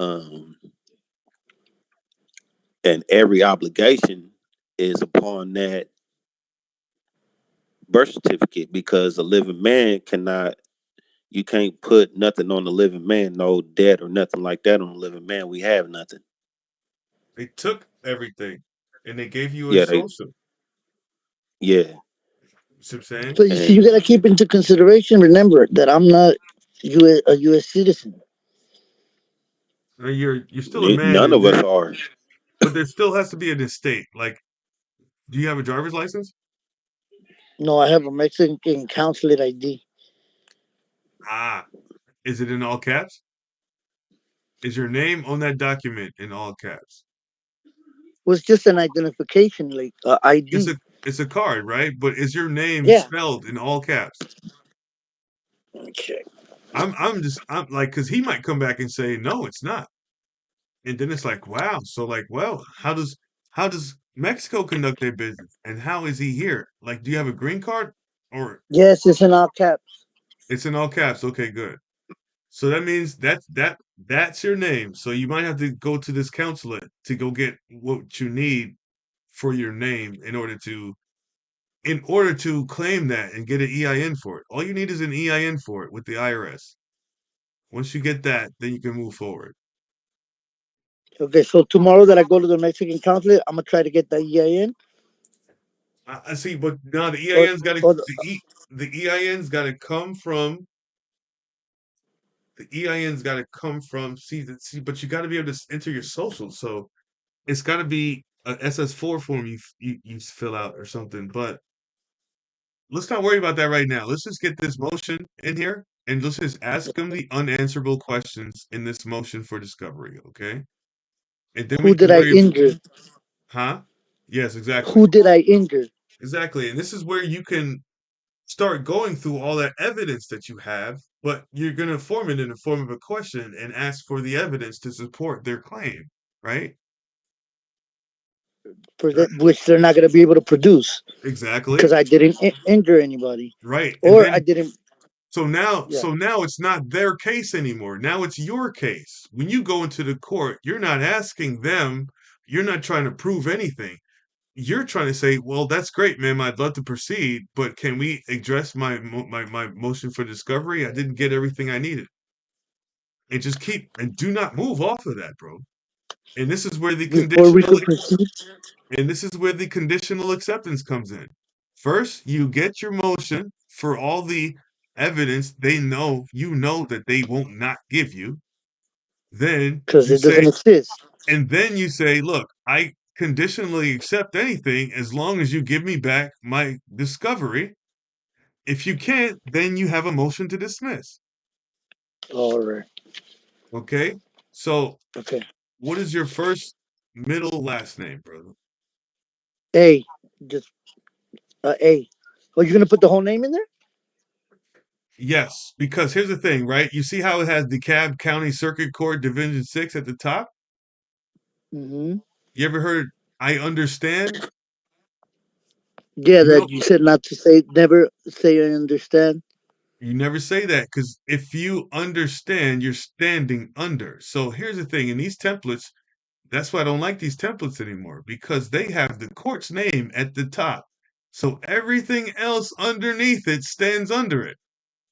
Um, and every obligation is upon that birth certificate because a living man cannot. You can't put nothing on the living man, no debt or nothing like that on the living man. We have nothing. They took everything and they gave you a Yeah, they. social. Yeah, You see what I'm saying? So you see, you and gotta keep into consideration. Remember that I'm not a U.S. citizen. I mean, you're still a man, none and of us there, are. but there still has to be an estate. Like, do you have a driver's license? No, I have a Mexican consulate ID. Ah, is it in all caps? Is your name on that document in all caps? Was just an identification, like It's ID. a card, right? But is your name Yeah. spelled in all caps? Okay. I'm like, because he might come back and say no, it's not, and then it's like, wow. So like, well, how does Mexico conduct their business, and how is he here? Like, do you have a green card, or Yes, it's in all caps. it's in all caps? Okay, good. So that means that's your name. So you might have to go to this consulate to go get what you need for your name in order to claim that and get an EIN for it. All you need is an EIN for it with the IRS. Once you get that, then you can move forward. Okay, so tomorrow that I go to the Mexican consulate, I'm gonna try to get the EIN I see, but now or or the, The EIN's got to come from the EIN's got to come from see, but you got to be able to enter your social. So it's got to be a SS4 form you fill out or something. But let's not worry about that right now. Let's just get this motion in here and let's just ask them the unanswerable questions in this motion for discovery, okay? And then we who can did I worry, injure? huh? Yes, exactly. Who did I injure? Exactly. And this is where you can start going through all that evidence that you have, but you're going to form it in the form of a question and ask for the evidence to support their claim, right? For that, which they're not gonna be able to produce because Exactly. I didn't injure anybody, Right. And or I then didn't. so now Yeah, so now it's not their case anymore. Now it's your case. When you go into the court, you're not asking them, you're not trying to prove anything. You're trying to say, "Well, that's great, ma'am. I'd love to proceed, but can we address my motion for discovery? I didn't get everything I needed." And just keep and do not move off of that, bro. And this is where the before we conditional could proceed. and this is where the conditional acceptance comes in. First, you get your motion for all the evidence they know that they won't not give you. Then Because you it say, doesn't exist. look, I conditionally accept anything as long as you give me back my discovery. If you can't, then you have a motion to dismiss. All right. Okay? So, Okay. what is your first, middle, last name, brother? A. Just A. Oh, you're gonna put the whole name in there? Yes, because here's the thing, right? You see how it has DeKalb County Circuit Court Division 6 at the top? Mm-hmm. You ever heard I understand? Yeah, You that know, you said not to say. Never say I understand. you never say that because if you understand, you're standing under. So here's the thing in these templates, that's why I don't like these templates anymore because they have the court's name at the top. So everything else underneath it stands under it.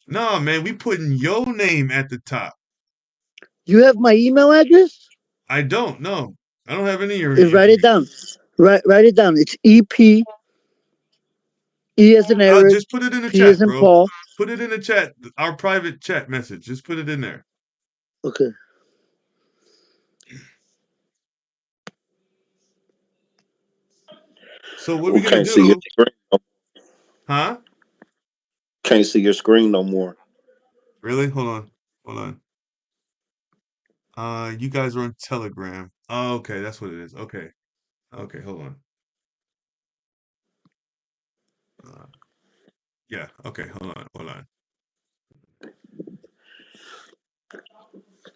Nah, man, we putting your name at the top. You have my email address. I don't know. I don't have any of your Write it information. down. Write it down. It's EP. E as in I'll Eric. just put it in the P as chat, in bro. Paul. Put it in the chat, our private chat message. Just put it in there. Okay. So what are we We gonna can't see your do? screen. Huh? Can't see your screen no more. Really? Hold on. Hold on. You guys are on Telegram. Oh, okay, that's what it is. Okay. Okay, hold on. Uh, yeah, okay, hold on, hold on.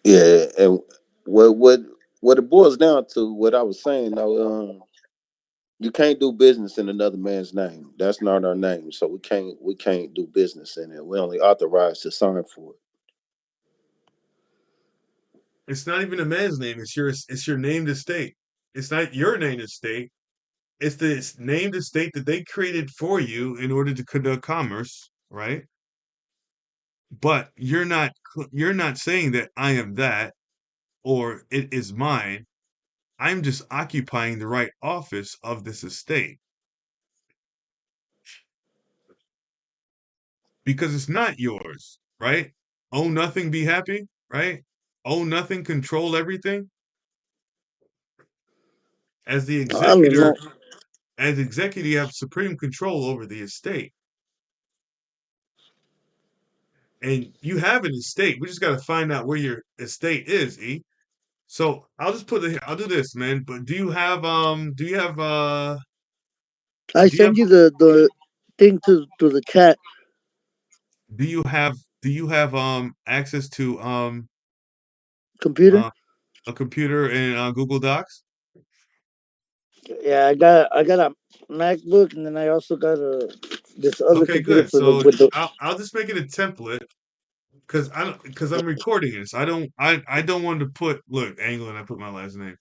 Yeah, and what what it boils down to, what I was saying though, you can't do business in another man's name. That's not our name, so we can't do business in it. We only authorized to sign for it. It's not even a man's name. It's your named estate. It's not your named estate. It's the named estate that they created for you in order to conduct commerce, right? But you're not saying that I am that or it is mine. I'm just occupying the right office of this estate because it's not yours, right? Own nothing, be happy, right? Own nothing, control everything. As the I don't executor, know. as executor, you have supreme control over the estate. And you have an estate. We just got to find out where your estate is, E. So I'll do this, man. But I do you have send you the thing to the chat. do you have do you have access to Computer. uh, a computer and Google Docs? Yeah, I got a MacBook, and then I also got a this other Okay, computer good. for the So with the. I'll just make it a template because I'm recording this. I don't want to put look England. I put my last name.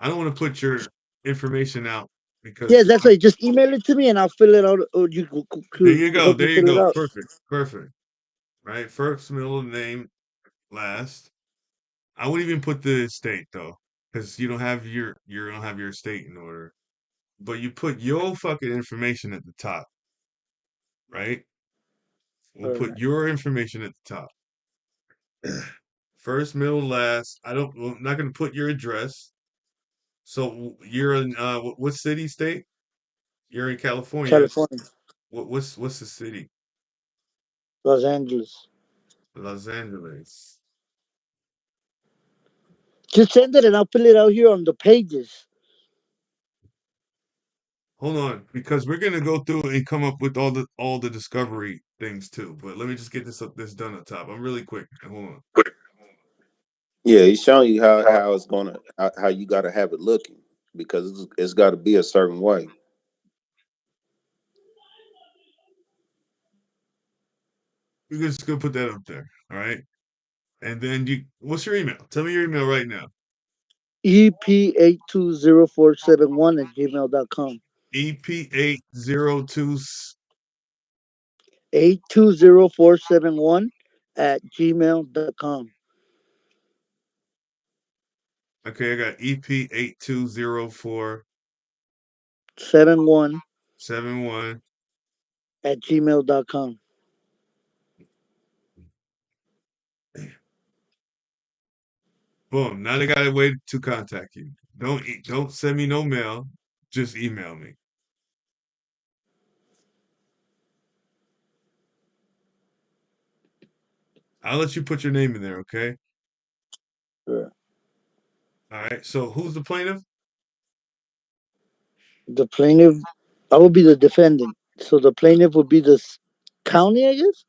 I don't want to put your information out Yeah, because that's right. Just email it to me, and I'll fill it out, or you there could you go. help me There you fill it go. out. Perfect. Perfect. Right. First, middle name, last. I wouldn't even put the state though, because you don't have your state in order. But you put your fucking information at the top, right? We'll put Or your information at the top. First, middle, last. I'm not gonna put your address. So you're in what city, state? You're in California. California, What's the city? Los Angeles. Los Angeles. Just send it, and I'll fill it out here on the pages. Hold on, because we're gonna go through and come up with all the discovery things too. But let me just get this done up top. I'm really quick. Hold on. Yeah, he's showing you how it's gonna how you got to have it looking because it's got to be a certain way. We're just gonna put that up there. All right. And then what's your email? Tell me your email right now. EP820471 at gmail.com. EP802. 820471 at gmail.com. Okay, I got EP82047 71 at gmail.com. Boom. Now they got a way to contact you. Don't send me no mail. Just email me. I'll let you put your name in there, okay? Sure. All right. So who's the plaintiff? The plaintiff, I will be the defendant. So the plaintiff would be the county, I guess?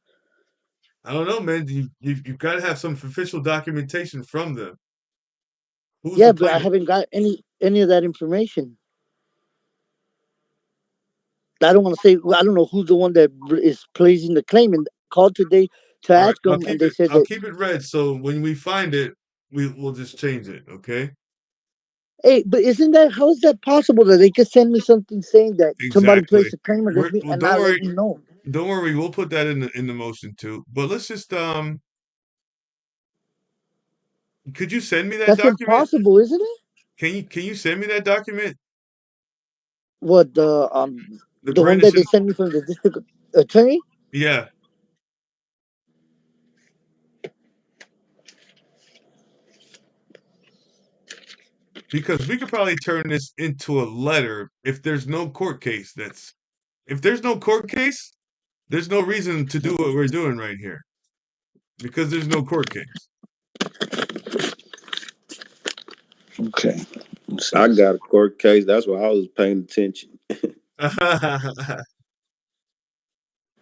I don't know, man. You've got to have some official documentation from them. Who's the Yeah, but I plaintiff? haven't got any of that information. I don't want to say. I don't know who's the one that is placing the claim. And called today to All right. ask them, and they said I'll that, keep it red. So when we find it, we'll just change it. Okay. hey, but isn't that how is that possible that they could send me something saying that somebody Exactly. placed a claim against me Well, and not let me know? don't worry. We'll put that in the motion too. But let's just could you send me that That's document? impossible, isn't it? Can you send me that document? What The the one that they brandishing. sent me from the district attorney? Yeah. Because we could probably turn this into a letter if there's no court case. If there's no court case, there's no reason to do what we're doing right here because there's no court case. Okay. I got a court case. That's why I was paying attention.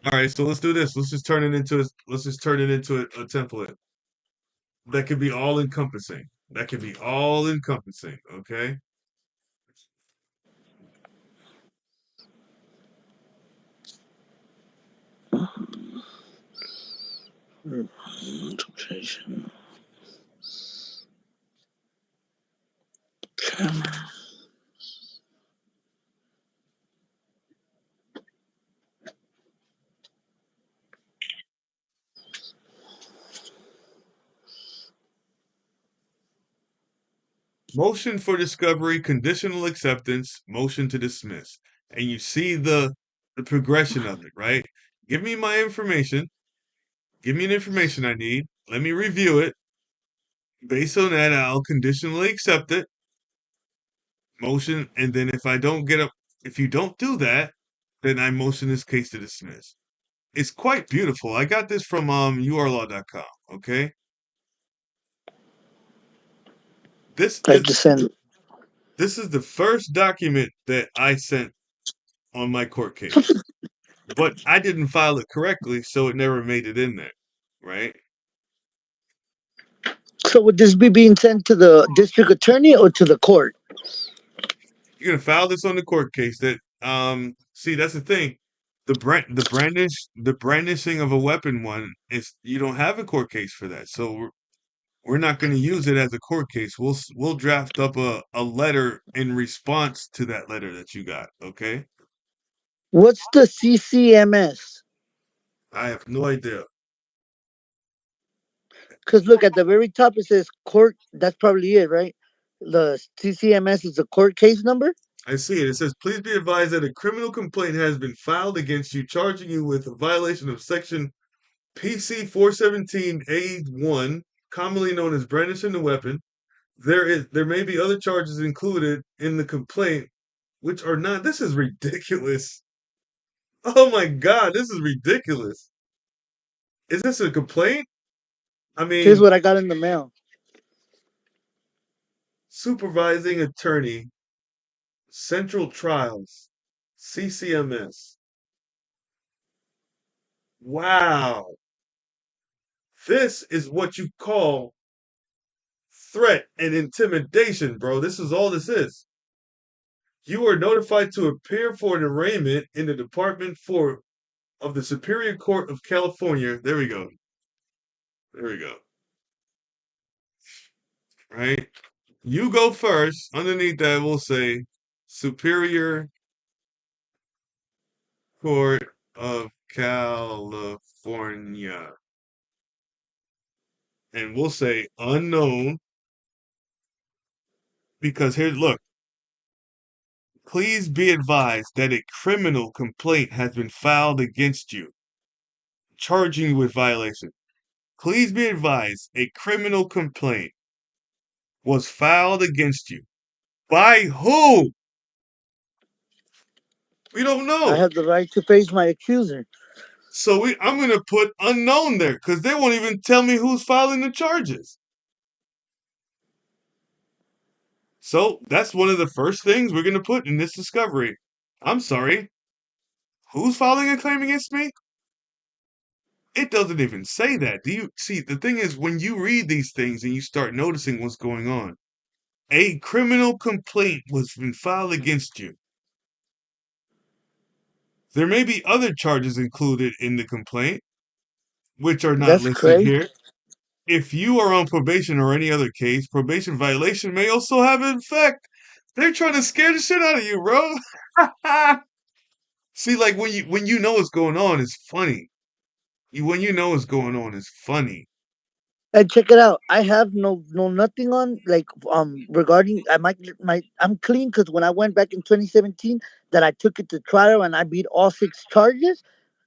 All right, so let's do this. Let's just turn it into a template that could be all encompassing. That could be all encompassing. Okay. Interpretation. Motion for discovery, conditional acceptance, motion to dismiss. And you see the progression of it, right? Give me my information. Give me the information I need. Let me review it. Based on that, I'll conditionally accept it. Motion, and then if you don't do that, then I motion this case to dismiss. It's quite beautiful. I got this from urlaw.com. Okay, this I is just sent. this is the first document that I sent on my court case, but I didn't file it correctly, so it never made it in there. Right? So would this be being sent to the district attorney or to the court? You're gonna file this on the court case. That see, that's the thing. The brandishing of a weapon one is you don't have a court case for that, so we're not going to use it as a court case. We'll draft up a letter in response to that letter that you got. Okay, What's the CCMS? I have no idea. Because look at the very top, it says court. That's probably it, right? The CCMS is the court case number. I see it. It says, please be advised that a criminal complaint has been filed against you, charging you with a violation of Section PC 417A1, commonly known as brandishing a weapon. There may be other charges included in the complaint, which are not. This is ridiculous. Oh my God, this is ridiculous. Is this a complaint? I Here's mean, what I got in the mail. supervising attorney, Central Trials, CCMS. Wow. This is what you call threat and intimidation, bro. This is all this is. You are notified to appear for an arraignment in the Department for of the Superior Court of California. There we go. There we go. Right? You go first. Underneath that, we'll say Superior Court of California. And we'll say unknown because here, look, please be advised that a criminal complaint has been filed against you, charging you with violation. Please be advised a criminal complaint was filed against you. By who? We don't I know. have the right to face my accuser. So I'm going to put unknown there because they won't even tell me who's filing the charges. So that's one of the first things we're going to put in this discovery. I'm sorry. Who's filing a claim against me? It doesn't even say that. Do you see? The thing is, when you read these things and you start noticing what's going on, a criminal complaint was been filed against you. There may be other charges included in the complaint, which are not That's listed crazy. here. If you are on probation or any other case, probation violation may also have an effect. They're trying to scare the shit out of you, bro. See, like when you know what's going on, it's funny. When you know what's going on, it's funny. And check it out. I have no nothing on like regarding I'm clean because when I went back in 2017 that I took it to trial and I beat all six charges.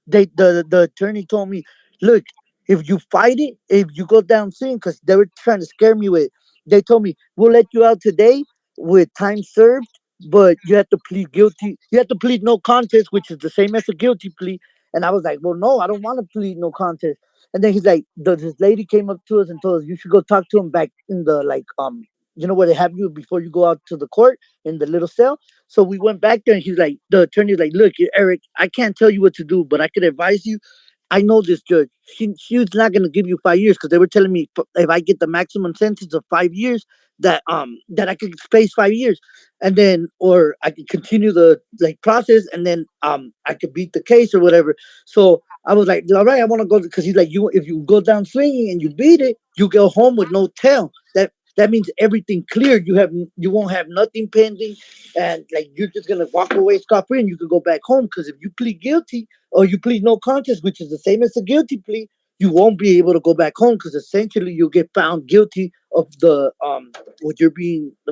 The attorney told me, look, if you fight it, if you go down soon, because they were trying to scare me with. They told me we'll let you out today with time served, but you have to plead guilty. You have to plead no contest, which is the same as a guilty plea. And I was like, well, no, I don't want to plead no contest. And then he's like, this lady came up to us and told us you should go talk to him back in the you know where they have you before you go out to the court in the little cell. So we went back there and he's like, the attorney's like, look, Eric, I can't tell you what to do, but I could advise you. I know this judge. She's not gonna give you 5 years because they were telling me if I get the maximum sentence of 5 years, that I could space 5 years, and then or I could continue the like process, and then I could beat the case or whatever. So I was like, all right, I want to go because he's like, you if you go down swinging and you beat it, you go home with no tail. That that means everything cleared. You won't have nothing pending, and like you're just gonna walk away scot free, and you can go back home. Because if you plead guilty or you plead no contest, which is the same as a guilty plea, you won't be able to go back home because essentially you'll get found guilty of the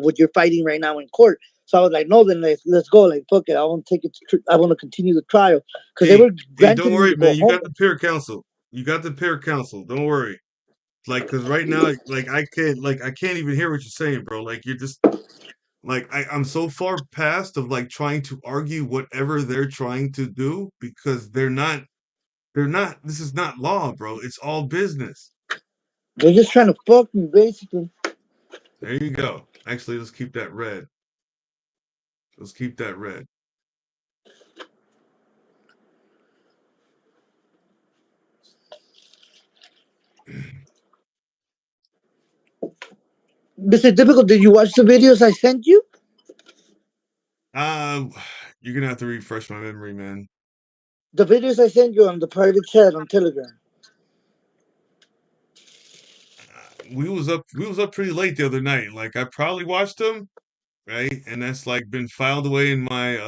what you're fighting right now in court. So I was like, no, then let's go. Like, fuck it, I want to take it. I want to continue the trial because they Hey, were hey, don't granting me worry, to go man. You home. got the peer counsel. You got the peer counsel. Don't worry. Like, cause right now, like I can't even hear what you're saying, bro. Like you're just like I'm so far past of like trying to argue whatever they're trying to do because they're not this is not law, bro. It's all business. They're just trying to fuck me, basically. There you go. Actually, let's keep that red. Let's keep that red. Mr. Difficult, did you watch the videos I sent you? Uh you're gonna have to refresh my memory, man. The videos I sent you on the private chat on Telegram. We was up pretty late the other night. Like I probably watched them, right? And that's like been filed away in my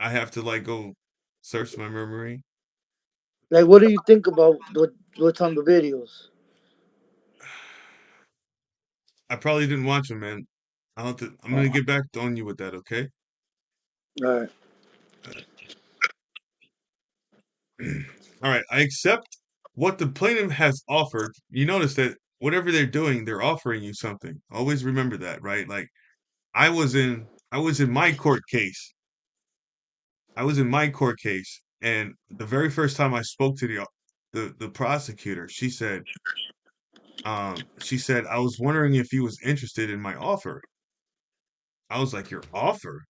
I have to like go search my memory. Like, what do you think about what's on the videos? I probably didn't watch them, man. I'm gonna get back on you with that, okay? All right. All right, I accept what the plaintiff has offered. You notice that whatever they're doing, they're offering you something. Always remember that, right? Like I was in my court case. I was in my court case, and the very first time I spoke to the prosecutor, she said I was wondering if he was interested in my offer. I was like, your offer?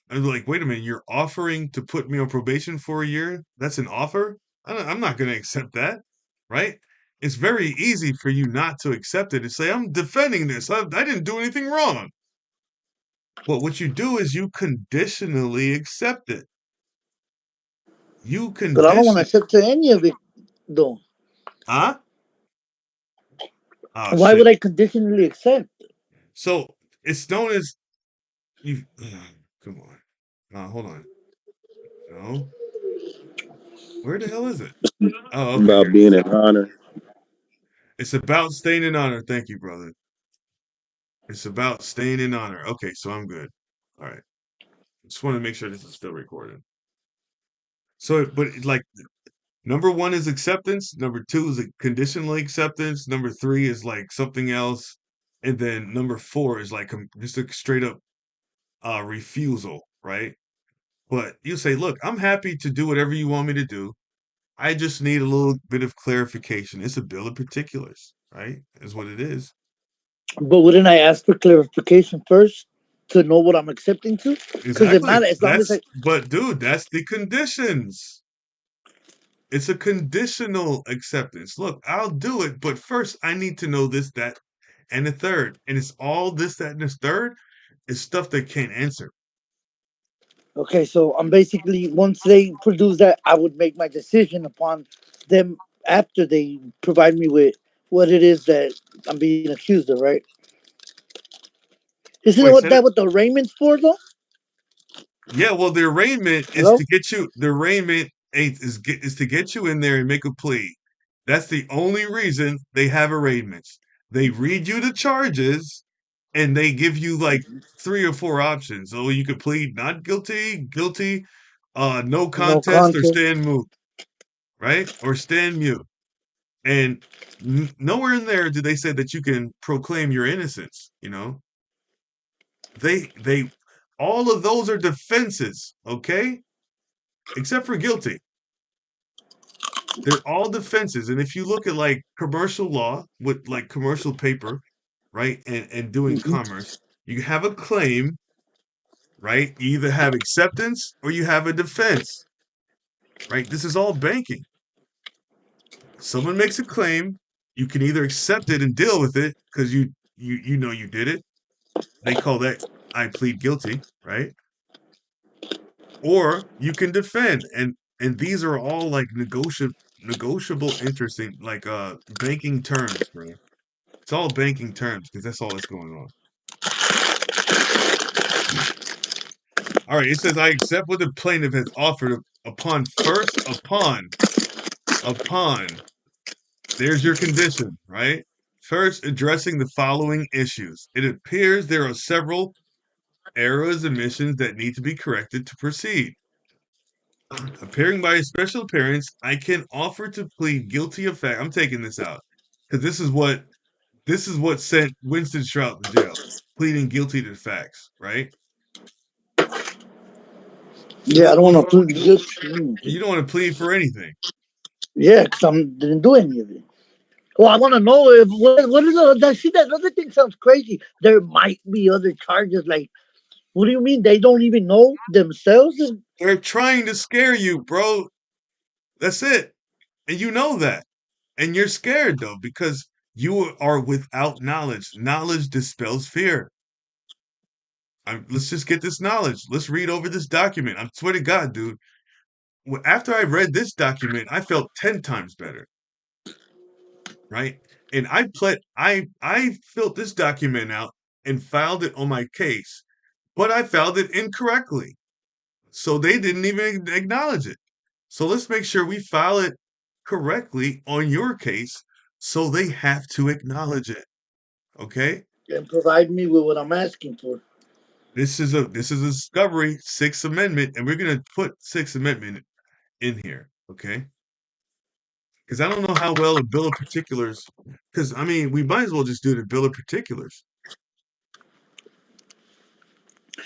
I was like, wait a minute, you're offering to put me on probation for a year? That's an offer? I'm not going to accept that, right? It's very easy for you not to accept it and say, I'm defending this. I didn't do anything wrong. But what you do is you conditionally accept it. You But I don't want to condition, accept to any of it, though. huh? Oh, Why shit. would I conditionally accept? So it's known as you. Come on. Hold on. No. Where the hell is it? Oh, okay. About Here it being is. an honor. It's about staying in honor. Thank you, brother. It's about staying in honor. Okay, so I'm good. All right. Just want to make sure this is still recording. So, but like number one is acceptance. Number two is a conditional acceptance. Number three is like something else, and then number four is like just a straight up refusal, right? But you say, look, I'm happy to do whatever you want me to do. I just need a little bit of clarification. It's a bill of particulars, right? Is what it is. But wouldn't I ask for clarification first to know what I'm accepting to? Because if Exactly. not, as long as I But dude, that's the conditions. It's a conditional acceptance. Look, I'll do it, but first I need to know this, that, and the third. And it's all this, that, and this third is stuff they can't answer. okay, so I'm basically once they produce that, I would make my decision upon them after they provide me with what it is that I'm being accused of, right? Isn't Wait, what said it? that what the arraignment's for, though? Yeah, well, the arraignment is Hello? to get you. The arraignment is to get you in there and make a plea. That's the only reason they have arraignments. They read you the charges, and they give you like three or four options. So you could plead not guilty, guilty, no No contest, or contest. stand mute, right? Or stand mute. And nowhere in there do they say that you can proclaim your innocence. They all of those are defenses, okay? Except for guilty. They're all defenses. And if you look at like commercial law with like commercial paper, right, and doing Hmm. commerce, you have a claim, right? You either have acceptance or you have a defense, right? This is all banking. Someone makes a claim, you can either accept it and deal with it because you know you did it. They call that I plead guilty, right? Or you can defend, and these are all like negotiable interesting like banking terms, bro. It's all banking terms because that's all that's going on. All right, it says I accept what the plaintiff has offered upon. There's your condition, right? First, addressing the following issues. It appears there are several errors, omissions that need to be corrected to proceed. Appearing by a special appearance, I can offer to plead guilty of fact. I'm taking this out because this is what sent Winston Strout to jail, pleading guilty to facts, right? Yeah, I don't want to plead guilty. You don't want to plead for anything. Yeah, because I didn't do any of it. Well, I want to know if what is the see that other thing sounds crazy. There might be other charges. Like, what do you mean they don't even know themselves? They're trying to scare you, bro. That's it. And you know that. And you're scared though because you are without knowledge. Knowledge dispels fear. Let's just get this knowledge. Let's read over this document. I swear to God, dude. After I read this document, I felt 10 times better. Right? And I filled this document out and filed it on my case, but I filed it incorrectly. So they didn't even acknowledge it. So let's make sure we file it correctly on your case so they have to acknowledge it. Okay? And provide me with what I'm asking for. This is a discovery, Sixth Amendment, and we're gonna put Sixth Amendment in here, okay? Because I don't know how well a bill of particulars. Because I mean, we might as well just do the bill of particulars.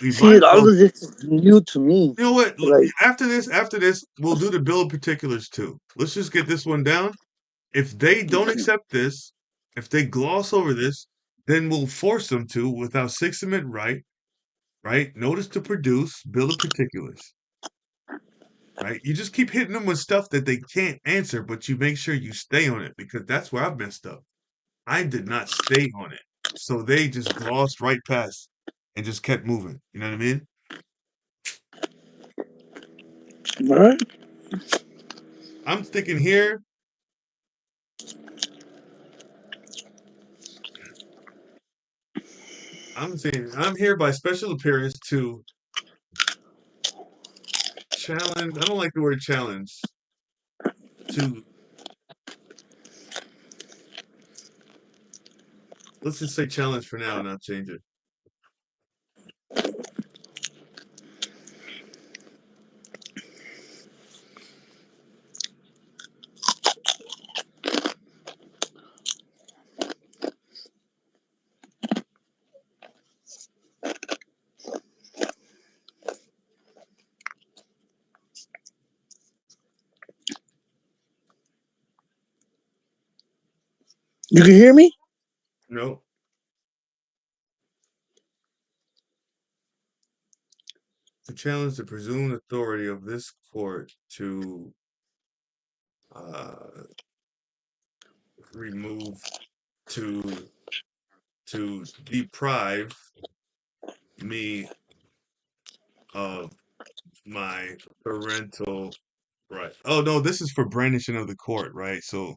We might See, as all well. of this is new to me. You know what? Like, After this, we'll do the bill of particulars too. Let's just get this one down. If they don't accept this, if they gloss over this, then we'll force them to without Sixth Amendment right? Notice to produce bill of particulars. Right? You just keep hitting them with stuff that they can't answer, but you make sure you stay on it because that's where I've messed up. I did not stay on it. So they just glossed right past and just kept moving. You know what I mean? all right. I'm thinking here, I'm saying I'm here by special appearance to challenge. I don't like the word challenge. To let's just say challenge for now and not change it. You can hear me? No. To challenge the presumed authority of this court to uh, remove to deprive me of my parental right. Oh no, this is for brandishing of the court, right? So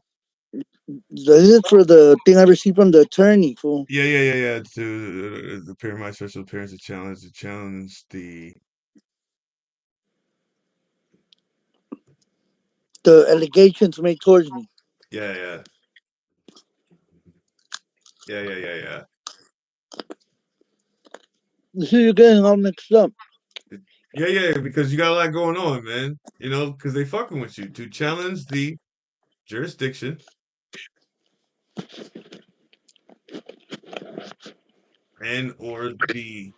This is for the thing I received from the attorney, fool. yeah. To appear my special appearance to challenge the The allegations made towards me. yeah yeah yeah. You see, you're getting all mixed up. Yeah, because you got a lot going on, man. You know, because they fucking with you to challenge the jurisdiction and or the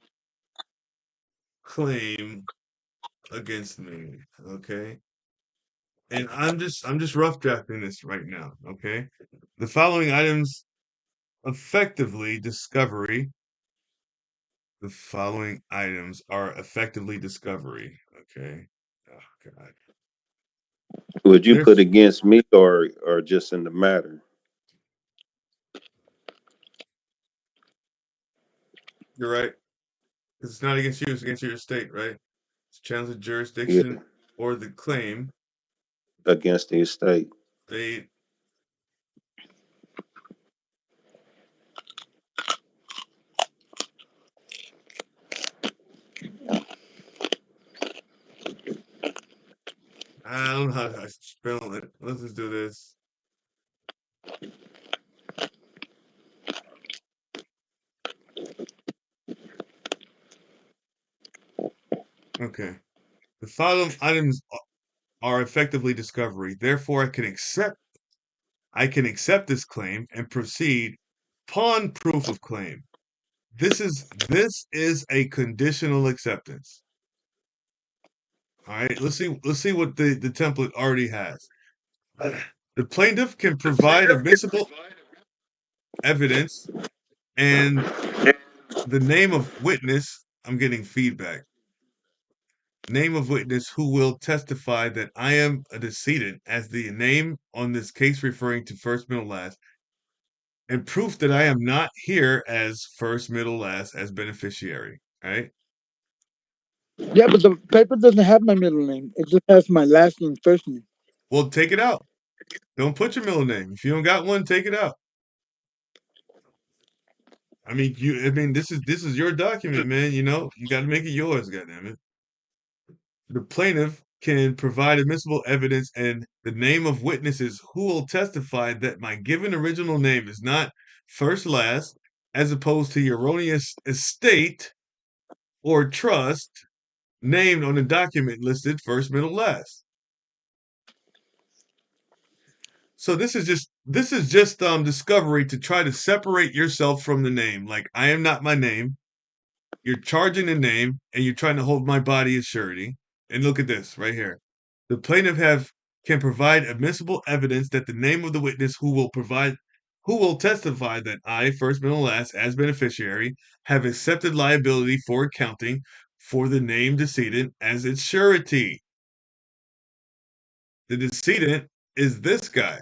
claim against me. Okay. And I'm just rough drafting this right now. Okay. The following items effectively discovery. The following items are effectively discovery. Okay. Oh God. Would you put There's against me or just in the matter? you're right. 'Cause it's not against you, it's against your estate, right? It's challenge the Yeah, jurisdiction or the claim against the estate. they I don't know how to spell it. Let's just do this. Okay. The following items are effectively discovery. Therefore, I can accept this claim and proceed upon proof of claim. This is a conditional acceptance. All right, let's see what the template already has. The plaintiff can provide admissible evidence and the name of witness. I'm getting feedback. Name of witness who will testify that I am a decedent as the name on this case referring to first, middle, last, and proof that I am not here as first, middle, last as beneficiary. Right? Yeah, but the paper doesn't have my middle name. It just has my last and first name. Well, take it out. Don't put your middle name. If you don't got one, take it out. I mean, this is your document, man. You know, you got to make it yours. Goddamn it. The plaintiff can provide admissible evidence and the name of witnesses who will testify that my given original name is not first last, as opposed to the erroneous estate or trust named on the document listed first, middle, last. So this is just discovery to try to separate yourself from the name. Like, I am not my name. You're charging a name and you're trying to hold my body as surety. And look at this right here. The plaintiff can provide admissible evidence that the name of the witness who will testify that I, first, middle, last, as beneficiary, have accepted liability for accounting for the named decedent as its surety. The decedent is this guy.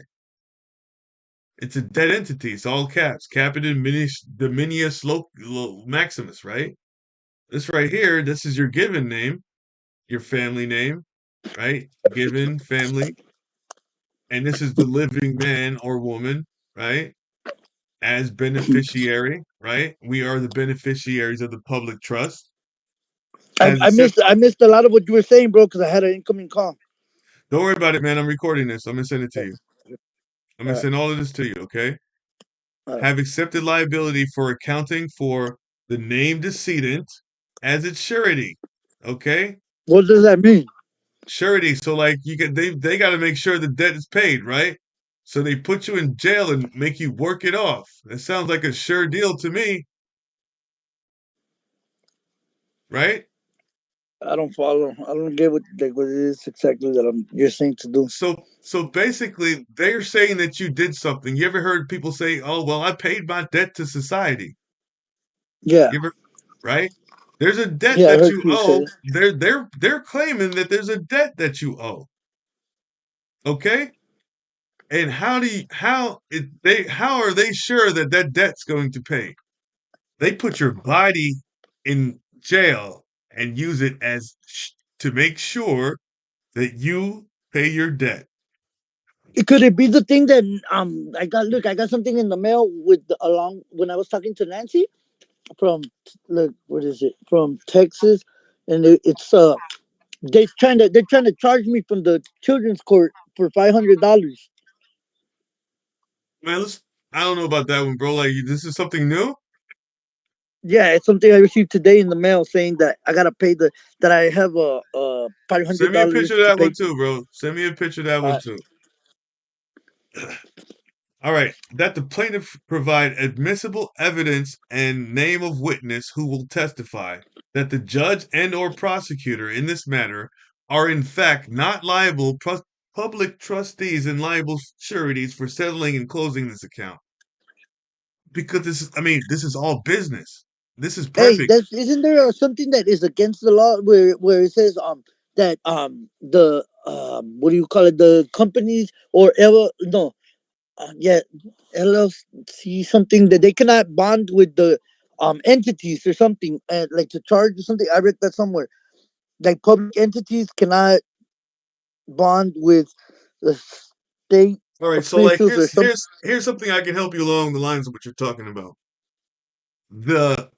It's a dead entity. It's all caps. Capita Dominia Maximus, right? This right here, this is your given name, your family name, right? Given family. And this is the living man or woman, right? As beneficiary, right? We are the beneficiaries of the public trust. I, Has I accept- missed I missed a lot of what you were saying, bro, because I had an incoming call. Don't worry about it, man. I'm recording this. I'm gonna send it to you. I'm gonna All right, send all of this to you, okay? all right. Have accepted liability for accounting for the named decedent as its surety. Okay? What does that mean? Surety. So like they gotta make sure the debt is paid, right? So they put you in jail and make you work it off. That sounds like a sure deal to me, right? I don't follow. I don't get what it is exactly that you're saying to do. So basically they're saying that you did something. You ever heard people say, "Oh, well, I paid my debt to society." Yeah, You ever right? There's a debt yeah. I that heard you you say owe. it. They're claiming that there's a debt that you owe. Okay? And how are they sure that that debt's going to pay? They put your body in jail and use it as to make sure that you pay your debt. Could it be the thing that I got something in the mail with along when I was talking to Nancy from look what is it from Texas, and it's they're trying to charge me from the children's court for $500. Man, I don't know about that one, bro. Like, this is something new. Yeah, it's something I received today in the mail saying that I gotta pay that I have five hundred Send me a picture dollars of to that one pay. too, bro. Send me a picture of that one Uh, too. All right, that the plaintiff provide admissible evidence and name of witness who will testify that the judge and or prosecutor in this matter are in fact not liable public trustees and liable sureties for settling and closing this account. Because this is all business. This is hey, perfect. that's isn't there something that is against the law where it says that the what do you call it, the companies or ever no yeah, LLC, something that they cannot bond with the entities or something, and like to charge or something. I read that somewhere. Like public entities cannot bond with the state All right, so like officials or here's something. here's here's something I can help you along the lines of what you're talking about. The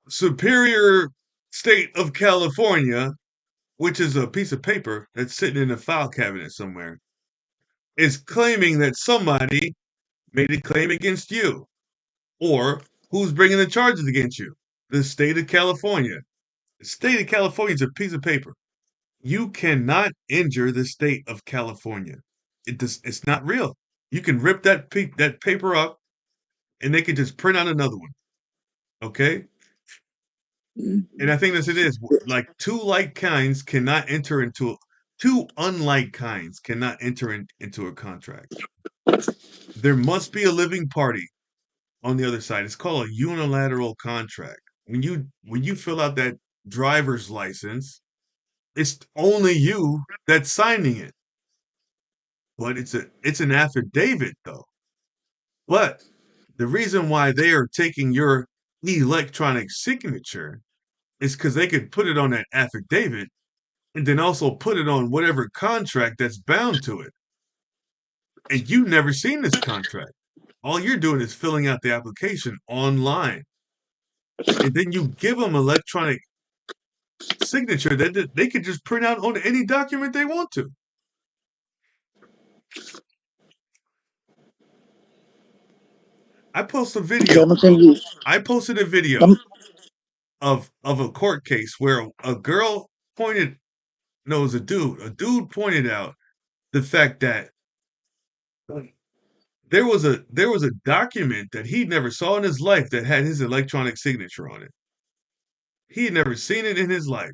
Superior State of California which is a piece of paper that's sitting in a file cabinet somewhere, is claiming that somebody made a claim against you, or who's bringing the charges against you? The state of California. The state of California is a piece of paper. You cannot injure the state of California. It's not real. You can rip that paper up, and they can just print out another one. Okay, and I think that's it is like two unlike kinds cannot enter into a contract. There must be a living party on the other side. It's called a unilateral contract. When you fill out that driver's license, it's only you that's signing it. But it's an affidavit though. But the reason why they are taking your electronic signature is because they could put it on that affidavit and then also put it on whatever contract that's bound to it. And you've never seen this contract. All you're doing is filling out the application online. And then you give them electronic signature that they could just print out on any document they want to. I post a Okay, video, I'm gonna bro. send you. I posted a video I'm, of a court case where a girl pointed no, it was a dude. A dude pointed out the fact that there was a document that he never saw in his life that had his electronic signature on it. He had never seen it in his life.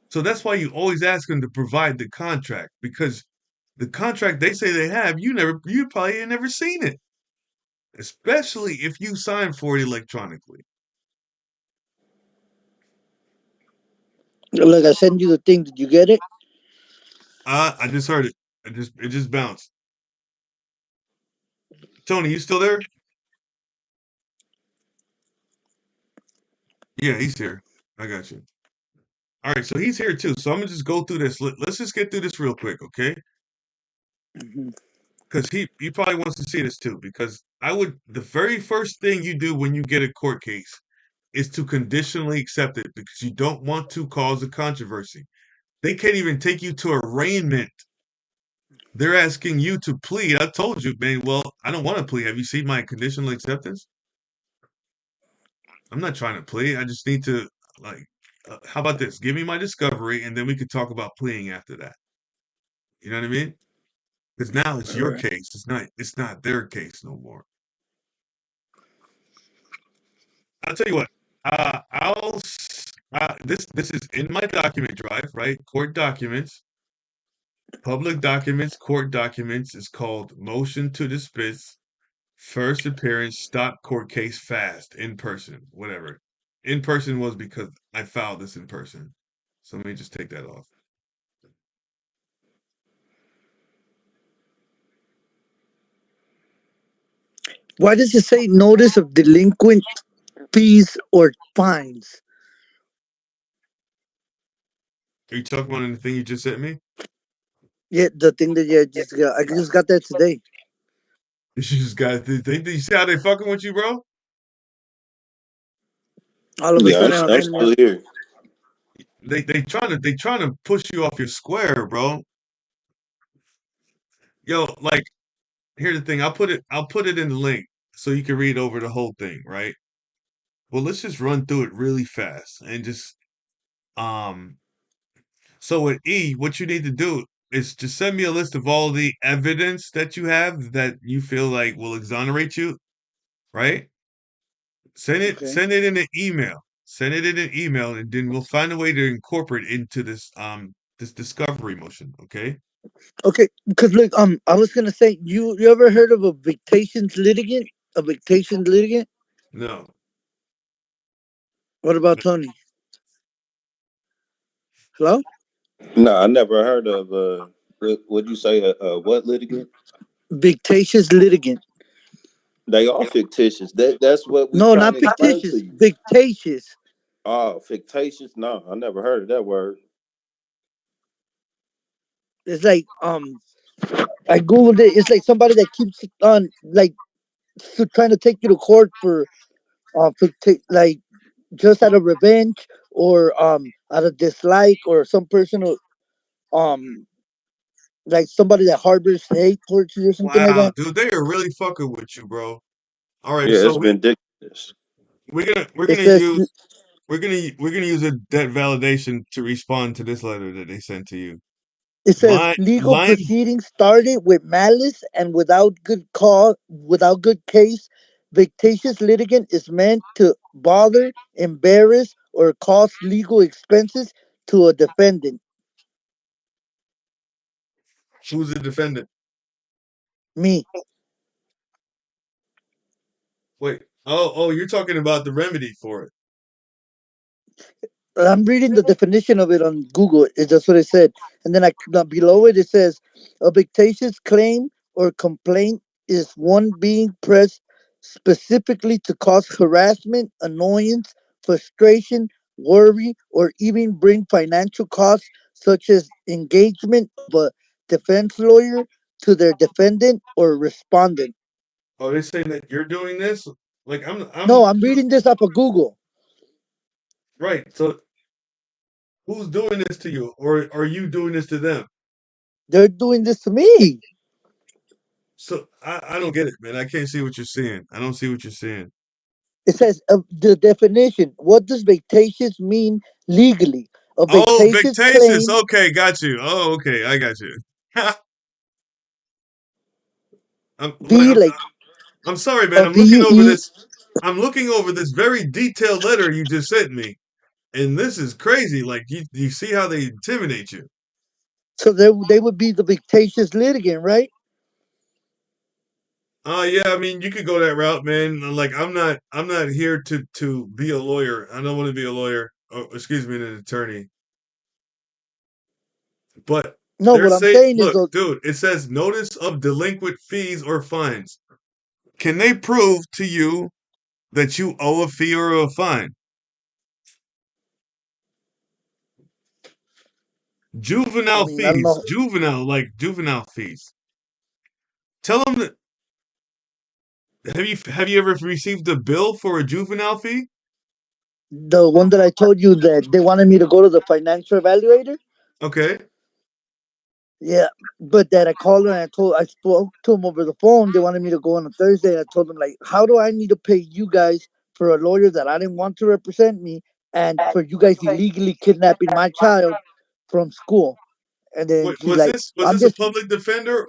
So that's why you always ask them to provide the contract, because the contract they say they have, you probably ain't never seen it. Especially if you sign for it electronically. like I send you the thing. Did you get it? I just heard it. It just bounced. Tony, you still there? Yeah, he's here. I got you. All right, so he's here too. So I'm gonna just go through this. Let's just get through this real quick, okay? Mhm. Because he probably wants to see this too. Because the very first thing you do when you get a court case is to conditionally accept it, because you don't want to cause a controversy. They can't even take you to arraignment. They're asking you to plead. I told you, man. Well, I don't want to plead. Have you seen my conditional acceptance? I'm not trying to plead. I just need to like. How about this? Give me my discovery, and then we could talk about pleading after that. You know what I mean? Because now it's All your right. case. It's not their case no more. I'll tell you what. This is in my document drive, right? Court documents, public documents, court documents. Is called motion to dismiss. First appearance, stop court case fast, in person, whatever. In person was because I filed this in person. So let me just take that off. Why does it say notice of delinquent fees or fines? Are you talking about anything you just sent me? Yeah, the thing that you just got. I just got that today. You just got. You see how they fucking with you, bro? All of a Yeah, sudden, I'm I'm sending you. still here. They trying to push you off your square, bro. Yo, like, here's the thing. I'll put it in the link so you can read over the whole thing, right? Well, let's just run through it really fast and just um. So with E, what you need to do is just send me a list of all the evidence that you have that you feel like will exonerate you, right? Send it Okay. send it in an email. Send it in an email, and then we'll find a way to incorporate it into this discovery motion, okay? Okay. Because look, I was gonna say, you ever heard of a Victations litigant? A Victations litigant? No. What about Tony? Hello? No, I never heard of what would you say what litigant? Victatious litigant. They are fictitious. That's what we No, trying not to explain to fictitious. you. Victatious. Oh, fictitious? No, I never heard of that word. It's like I googled it. It's like somebody that keeps on like trying to take you to court for like just out of revenge or out of dislike or some personal um like somebody that harbors hate towards you or something like Wow, that. dude, they are really fucking with you, bro. All right, Yeah, so it's ridiculous. we're It gonna says use we're gonna use a debt validation to respond to this letter that they sent to you. legal Line. proceedings started with malice and without good case. Vexatious litigant is meant to bother, embarrass, or cause legal expenses to a defendant. Who's the defendant? Me. Wait. Oh, you're talking about the remedy for it. I'm reading the definition of it on Google. It's just what it said. And then below it, it says a vexatious claim or complaint is one being pressed specifically to cause harassment, annoyance, frustration, worry, or even bring financial costs, such as engagement of a defense lawyer to their defendant or respondent. Oh, they're saying that you're doing this? Like No, I'm reading this off of Google. right. So who's doing this to you? Or are you doing this to them? They're doing this to me. So I don't get it, man. I can't see what you're seeing. I don't see what you're seeing. It says the definition. What does vexatious mean legally? A Oh, vexatious vexatious. claim, Okay, got you. Oh, okay, I got you. Look, V like I'm sorry, man. a I'm looking over VUE. this. I'm looking over this very detailed letter you just sent me, and this is crazy. Like you see how they intimidate you. So they would be the vexatious litigant, right? Yeah, I mean, you could go that route, man. Like, I'm not here to be a lawyer. I don't want to be a lawyer. Oh, excuse me, an attorney. But No, they're what I'm saying, saying is, look, dude, it says notice of delinquent fees or fines. Can they prove to you that you owe a fee or a fine? I Juvenile mean, I don't fees, know. juvenile fees. Tell them that. Have you ever received a bill for a juvenile fee? The one that I told you that they wanted me to go to the financial evaluator. Okay. Yeah, but that I called her and I spoke to him over the phone. They wanted me to go on a Thursday, and I told them like, how do I need to pay you guys for a lawyer that I didn't want to represent me, and for you guys illegally kidnapping my child from school? And then Wait, she's like, was I'm this a just public defender?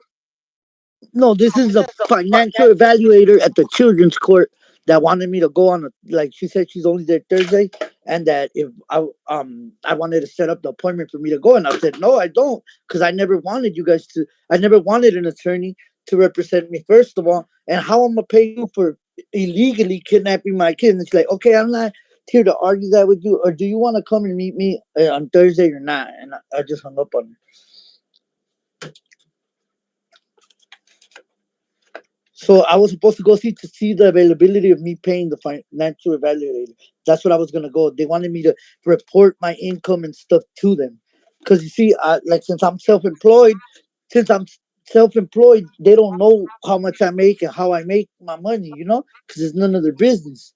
no, this is the financial evaluator at the children's court that wanted me to go on a like she said she's only there Thursday and that if I wanted to set up the appointment for me to go and I said no I don't because I never wanted an attorney to represent me first of all and how I'm gonna pay you for illegally kidnapping my kid and she's like okay I'm not here to argue that with you or do you want to come and meet me on Thursday or not and I just hung up on her. So I was supposed to go see the availability of me paying the financial evaluator. That's what I was gonna go. They wanted me to report my income and stuff to them, because you see, like since I'm self-employed, they don't know how much I make and how I make my money. Because it's none of their business,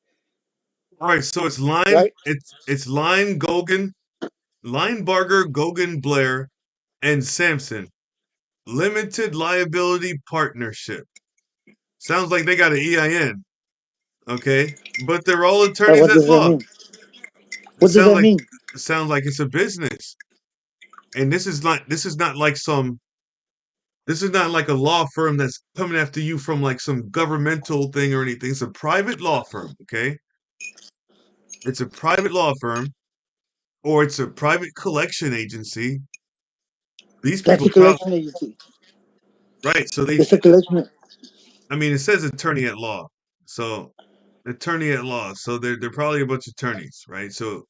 All right, so it's Line, right? it's Line Gogan, Linebarger, Gogan Blair, and Sampson Limited Liability Partnership. Sounds like they got an EIN, okay? But they're all But attorneys what at does that law. mean? It What does sounds that like mean? it's a business. And this is not like some this is not like a law firm that's coming after you from like some governmental thing or anything. It's a private law firm, okay? It's a private law firm or it's a private collection agency. These That's people a probably collection agency. right. So It's a collection. I mean, it says attorney at law. So attorney at law. So they're probably a bunch of attorneys, right? So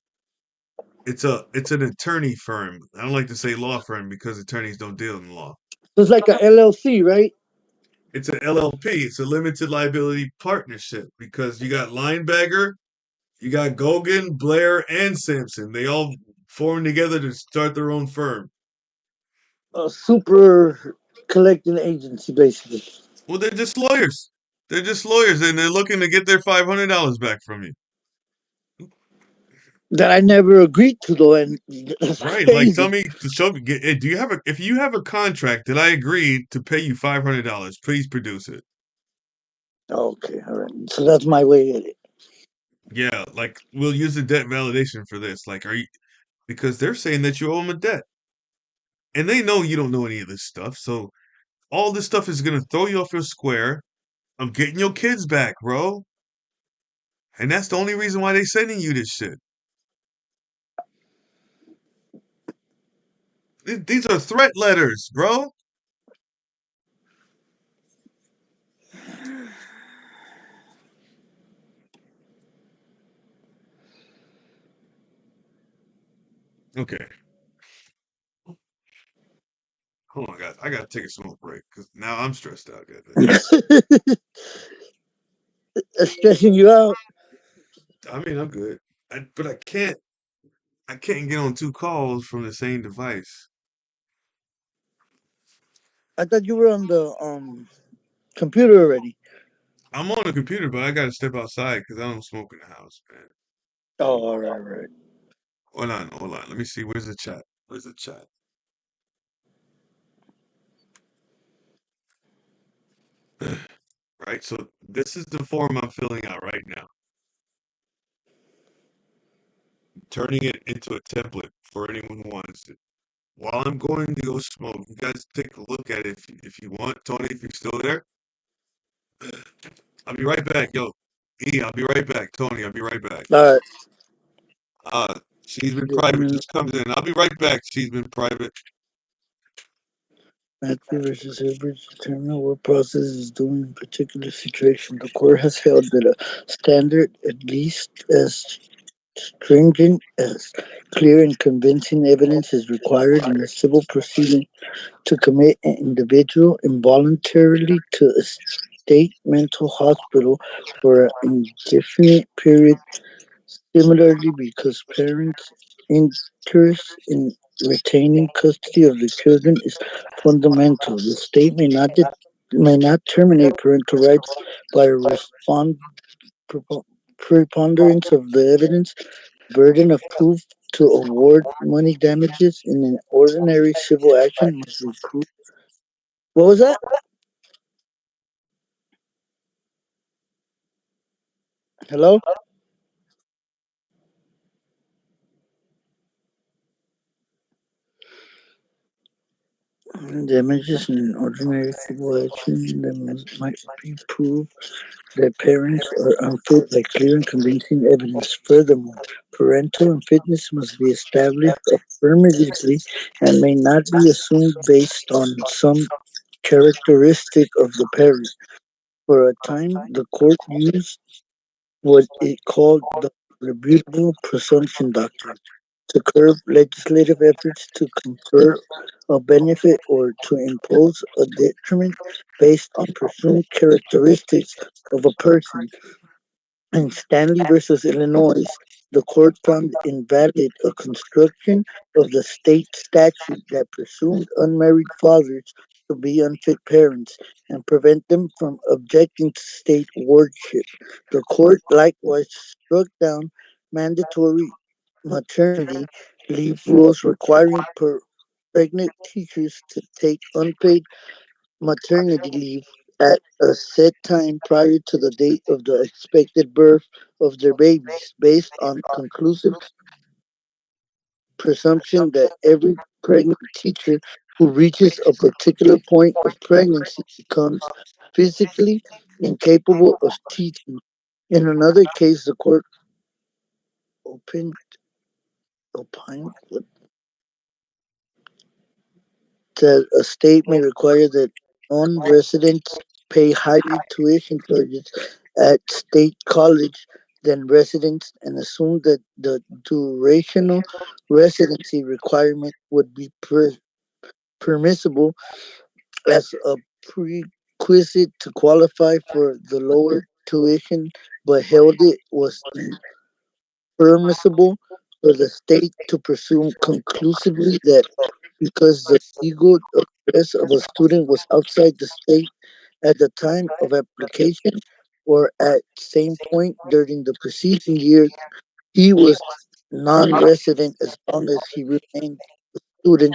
it's an attorney firm. I don't like to say law firm because attorneys don't deal in law. So it's like a LLC, right? It's an LLP. It's a limited liability partnership because you got Linebacker, you got Gogan, Blair, and Sampson. They all formed together to start their own firm. A super collecting agency, basically. Well, they're just lawyers. They're just lawyers, and they're looking to get their $500 back from you. that I never agreed to though, and that's Right? Like, tell crazy. me, show me. Do you have a? If you have a contract that I agreed to pay you $500, please produce it. Okay, all right. So that's my way at it. Yeah, like we'll use the debt validation for this. Like, are you? Because they're saying that you owe them a debt, and they know you don't know any of this stuff. So all this stuff is gonna throw you off your square of getting your kids back, bro. And that's the only reason why they sending you this shit. These are threat letters, bro. Okay, hold on, guys. I gotta take a smoke break because now I'm stressed out. Goddamn. Stressing you out. I mean, I'm good, but I can't. I can't get on two calls from the same device. I thought you were on the computer already. I'm on the computer, but I gotta step outside because I don't smoke in the house, man. Oh, all right, all right. Hold on, hold on. Let me see. Where's the chat? Where's the chat? Right. So this is the form I'm filling out right now. Turning it into a template for anyone who wants it. While I'm going to go smoke, you guys take a look at it if you want. Tony, if you're still there, I'll be right back. Yo, I'll be right back. Tony, I'll be right back. All right. She's been Just a private. minute. Just comes in. I'll be right back. She's been private. Matthew versus Edwards determine what process is doing in particular situation. The court has held that a standard at least as stringent as clear and convincing evidence is required in a civil proceeding to commit an individual involuntarily to a state mental hospital for an indefinite period. Similarly, because parents' interest in retaining custody of the children is fundamental, the state may not terminate parental rights by a preponderance of the evidence. Burden of proof to award money damages in an ordinary civil action must be proved. What was that? Hello? Damages in an ordinary civil action that might be proved that parents are unfit by clear and convincing evidence. Furthermore, parental unfitness must be established affirmatively and may not be assumed based on some characteristic of the parent. For a time, the court used what it called the rebutable presumption doctrine to curb legislative efforts to confer a benefit or to impose a detriment based on presumed characteristics of a person. In Stanley versus Illinois, the court found invalid a construction of the state statute that presumed unmarried fathers to be unfit parents and prevent them from objecting to state wardship. The court likewise struck down mandatory maternity leave rules requiring pregnant teachers to take unpaid maternity leave at a set time prior to the date of the expected birth of their babies, based on conclusive presumption that every pregnant teacher who reaches a particular point of pregnancy becomes physically incapable of teaching. In another case, the court opened opined that a state may require that non-residents pay higher tuition charges at state college than residents and assume that the durational residency requirement would be permissible as a prerequisite to qualify for the lower tuition, but held it was permissible for the state to presume conclusively that because the legal address of a student was outside the state at the time of application or at same point during the preceding year, he was non-resident as long as he remained student.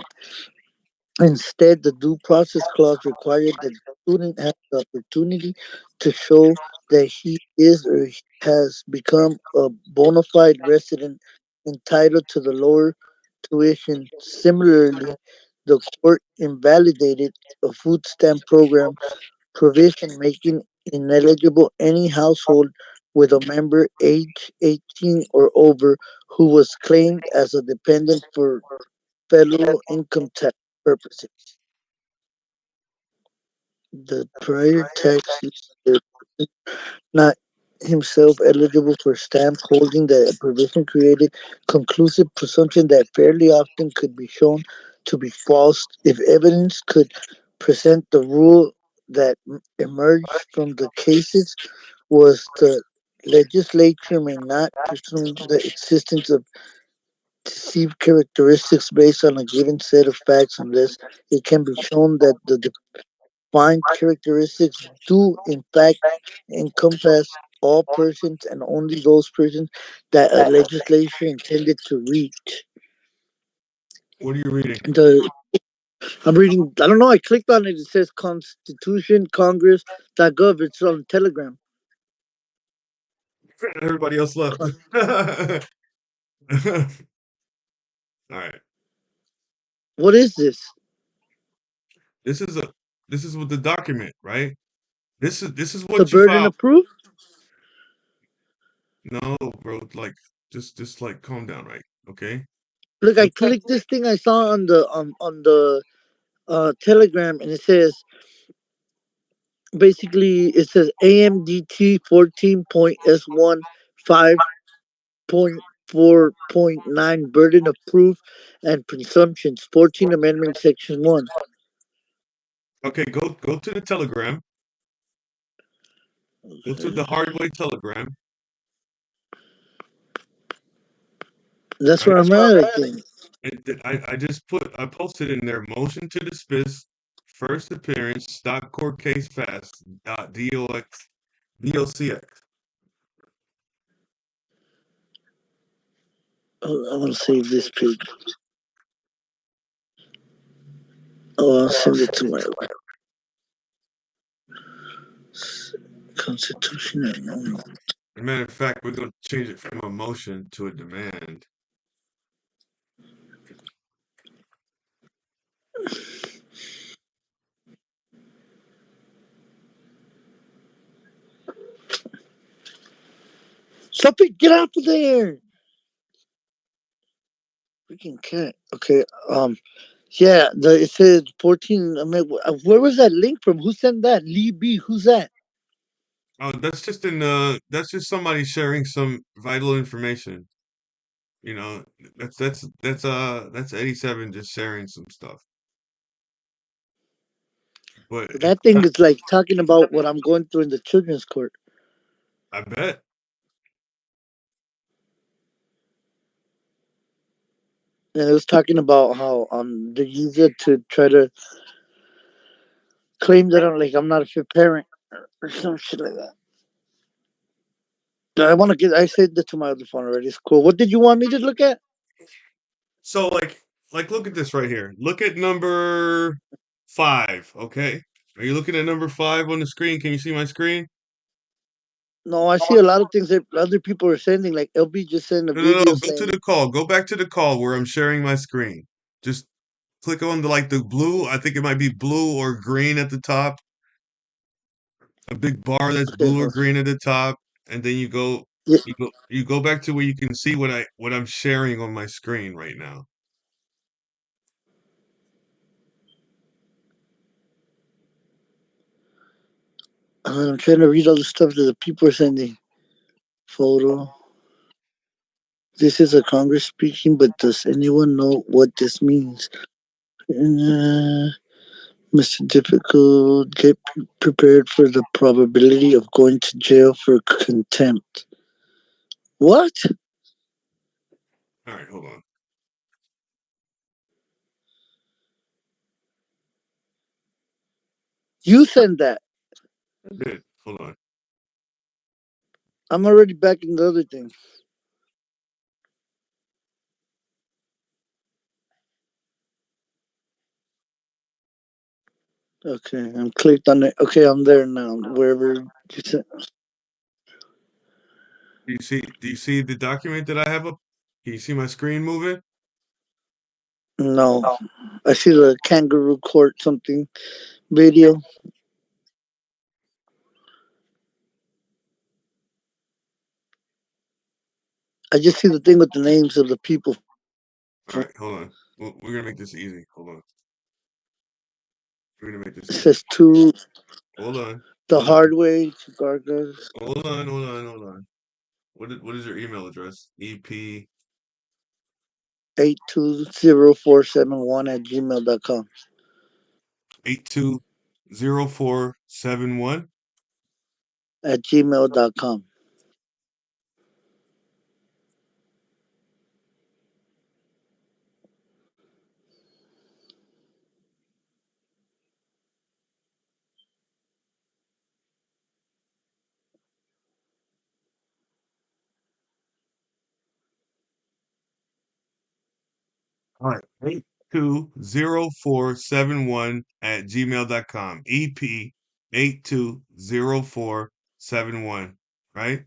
Instead, the due process clause required that the student have the opportunity to show that he is or he has become a bona fide resident entitled to the lower tuition. Similarly, the court invalidated a food stamp program provision making ineligible any household with a member age 18 or over who was claimed as a dependent for federal income tax purposes. The prior tax year not himself eligible for stamp holding that a provision created conclusive presumption that fairly often could be shown to be false if evidence could present the rule that emerged from the cases was the legislature may not presume the existence of deceived characteristics based on a given set of facts unless it can be shown that the defined characteristics do in fact encompass all persons and only those persons that a legislature intended to reach. What are you reading? The I'm reading. I don't know. I clicked on it. It says Constitution Congress.gov. It's on Telegram. Everybody else left. Con- All right. what is this? This is a this is what the document, right? This is The what you burden filed. of proof? No, bro, like just like calm down, right? Okay. Look, I Look, clicked this thing I saw on the Telegram, and it says basically it says AMDT 14.S1 5.4.9 burden of proof and presumptions 14 Amendment Section 1. okay, go to the telegram. Go to the Okay. Hardway telegram. That's Right? where I'm at, I think. I posted in there motion to dismiss first appearance stock court case fast dot docx. Oh, I want to save this page. Oh, I'll send it to my Constitution. As a matter of fact, we're going to change it from a motion to a demand. Stop it! Get out of there! Freaking cat. Okay. Yeah. It says 14. I mean, where was that link from? Who sent that? Lee B. Who's that? Oh, that's just somebody sharing some vital information. You know, that's 87 just sharing some stuff. But That thing is like talking about what I'm going through in the children's court. I bet. And it was talking about how they use it to try to claim that I'm not a fit parent or some shit like that. I want to get. I saved it to my other phone already. It's cool. What did you want me to look at? So look at this right here. Look at number 5, okay? Are you looking at number 5 on the screen? Can you see my screen? No, I see a lot of things that other people are sending. Like LB just sent a No, no, no. video Go to saying, the call. Go back to the call where I'm sharing my screen. Just click on the blue. I think it might be blue or green at the top. A big bar that's "Okay, blue or hold green at the top, and then yeah, you go back to where you can see what I'm sharing on my screen right now. I'm trying to read all the stuff that the people are sending." Photo. This is a Congress speaking, but does anyone know what this means? Mr. Difficult, get prepared for the probability of going to jail for contempt. What? All right, hold on. You send that. I did. Hold on. I'm already back in the other thing. Okay, I'm clicked on it. Okay, I'm there now. Wherever you said. Do you see the document that I have up? Can you see my screen moving? No, I see the kangaroo court something video. I just see the thing with the names of the people. All right, hold on. We're gonna make this easy. Hold on. We're gonna make this It easy. says to Hold on. the Hold on. hard way to Gargas Hold on. Hold on. Hold on. What is your email address? EP 820471 at gmail.com. 820471. At gmail.com. All right. 820471 at gmail.com. EP 820471. Right?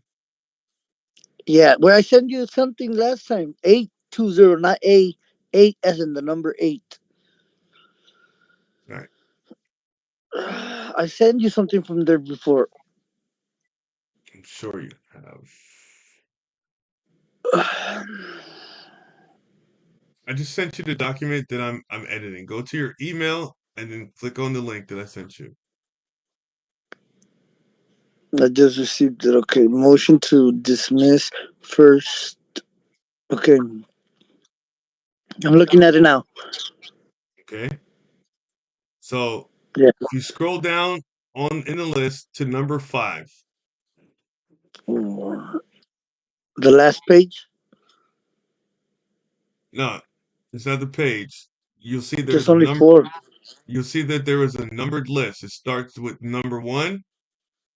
Yeah, where I sent you something last time. 820, not A, 8 as in the number 8. All right. I sent you something from there before. I'm sure you have. I just sent you the document that I'm editing. Go to your email and then click on the link that I sent you. I just received it. Okay, motion to dismiss first. Okay, I'm looking at it now. Okay. So Yeah. if you scroll down on in the list to number 5. The last page? No, it's not the page. You'll see there's Just a only number. 4. You'll see that there is a numbered list. It starts with number 1.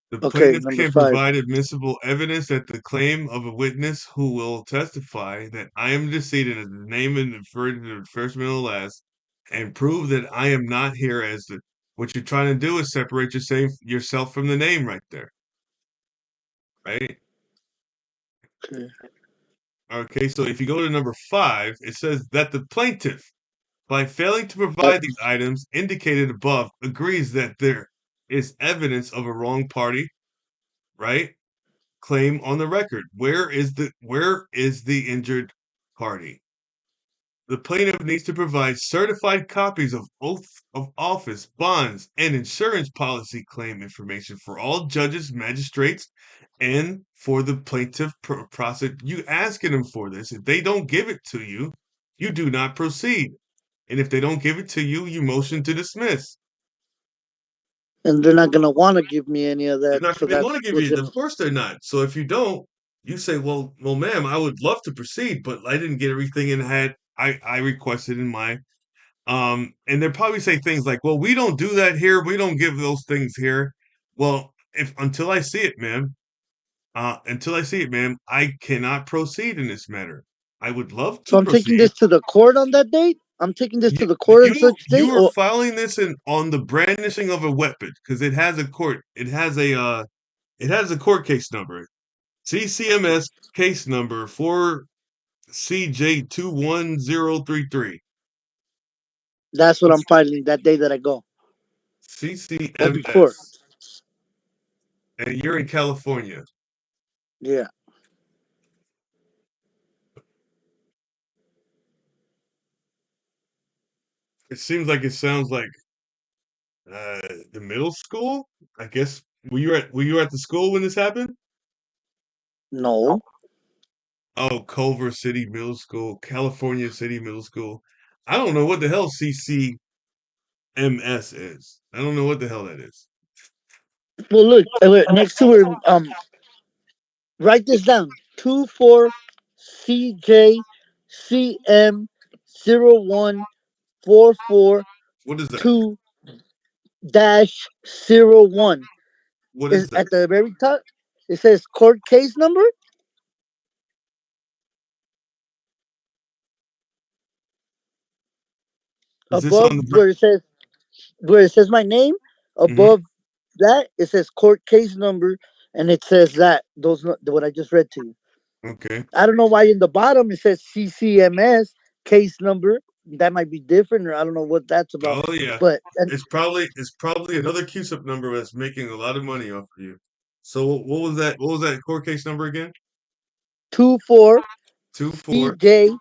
The Okay, plaintiff number can 5. provide admissible evidence that the claim of a witness who will testify that I am the decedent as the name and the first, middle, last, and prove that I am not here as the. What you're trying to do is separate yourself from the name right there, right? Okay. Okay, so if you go to number 5, it says that the plaintiff, by failing to That, provide these items indicated above, agrees that there is evidence of a wrong party, right? Claim on the record. Where is the injured party? The plaintiff needs to provide certified copies of oath of office, bonds, and insurance policy claim information for all judges, magistrates, and for the plaintiff prosecute. You asking them for this. If they don't give it to you, you do not proceed. And if they don't give it to you, you motion to dismiss. and they're not gonna want to give me any of They're that, not so going to want that's to give what's you. gonna. Of course, they're not. So if you don't, you say, "Well, ma'am, I would love to proceed, but I didn't get everything in had I requested in my." And they'll probably say things like, "Well, we don't do that here. We don't give those things here." Well, if until I see it, ma'am, I cannot proceed in this matter. I would love So to I'm taking proceed. this to the court on that date. I'm taking this You to the court on you such you date, are or filing this in on the brandishing of a weapon because it has a court. It has a court case number. CCMS case number 4CJ21033. that's what I'm It's filing that day that I go, or before. CCMS. And you're in California. Yeah. It seems like it sounds like the middle school. I guess were you at the school when this happened? No. Oh, Culver City Middle School, California City Middle School. I don't know what the hell CCMS is. I don't know what the hell that is. Well, look, next to her. Write this down. What is that? 24CJ0144 dash 01 What is is that? at the very top. It says court case number Is this on above the where it says where it says my name Hmm. above that, it says court case number, and it says that what I just read to you. Okay. I don't know why in the bottom it says CCMS case number. That might be different, or I don't know what that's about. Oh yeah. But and It's probably another CUSIP number that's making a lot of money off of you. So what was that? What was that court case number again? 24 Two four CJ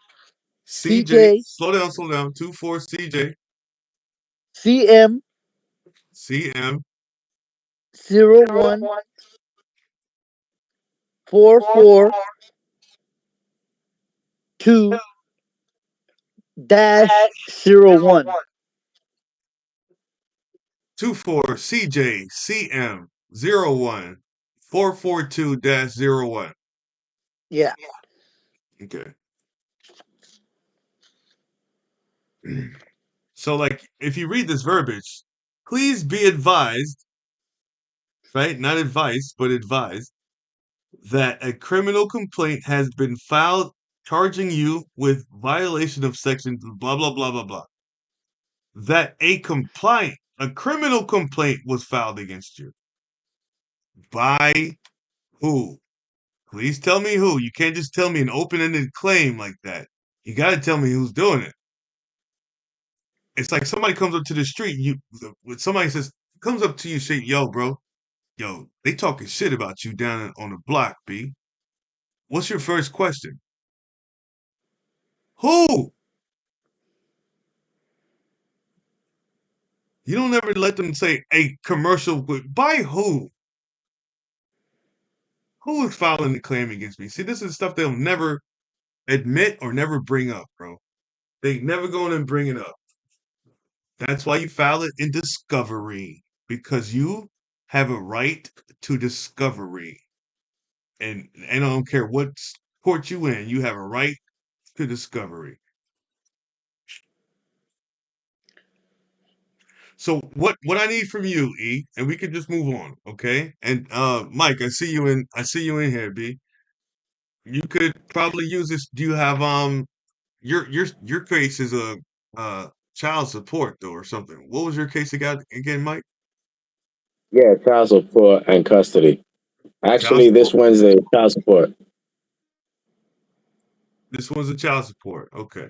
CJ. CJ Slow down. 24 CJ CM CM 01 442 dash 01. 24 CJ CM 01 442 01. Yeah. Okay. So, like, if you read this verbiage, please be advised, right? Not advice, but advised that a criminal complaint has been filed charging you with violation of section blah blah blah blah blah. That a criminal complaint was filed against you. By who? Please tell me who. You can't just tell me an open-ended claim like that. You got to tell me who's doing it. It's like somebody comes up to the street. When somebody comes up to you, say, "Yo, bro, yo, they talking shit about you down on the block, B." What's your first question? Who? You don't ever let them say a commercial by who? Who is filing the claim against me? See, this is stuff they'll never admit or never bring up, bro. They never go in and bring it up. That's why you file it in discovery, because you have a right to discovery. And I don't care what court you in, you have a right to discovery. So what I need from you, E, and we can just move on, okay? And Mike, I see you in here, B. You could probably use this. Do you have your case is a child support though or something. What was your case again, Mike? Yeah, child support and custody. Child Actually, this support. Wednesday, child support. This one's a child support. Okay.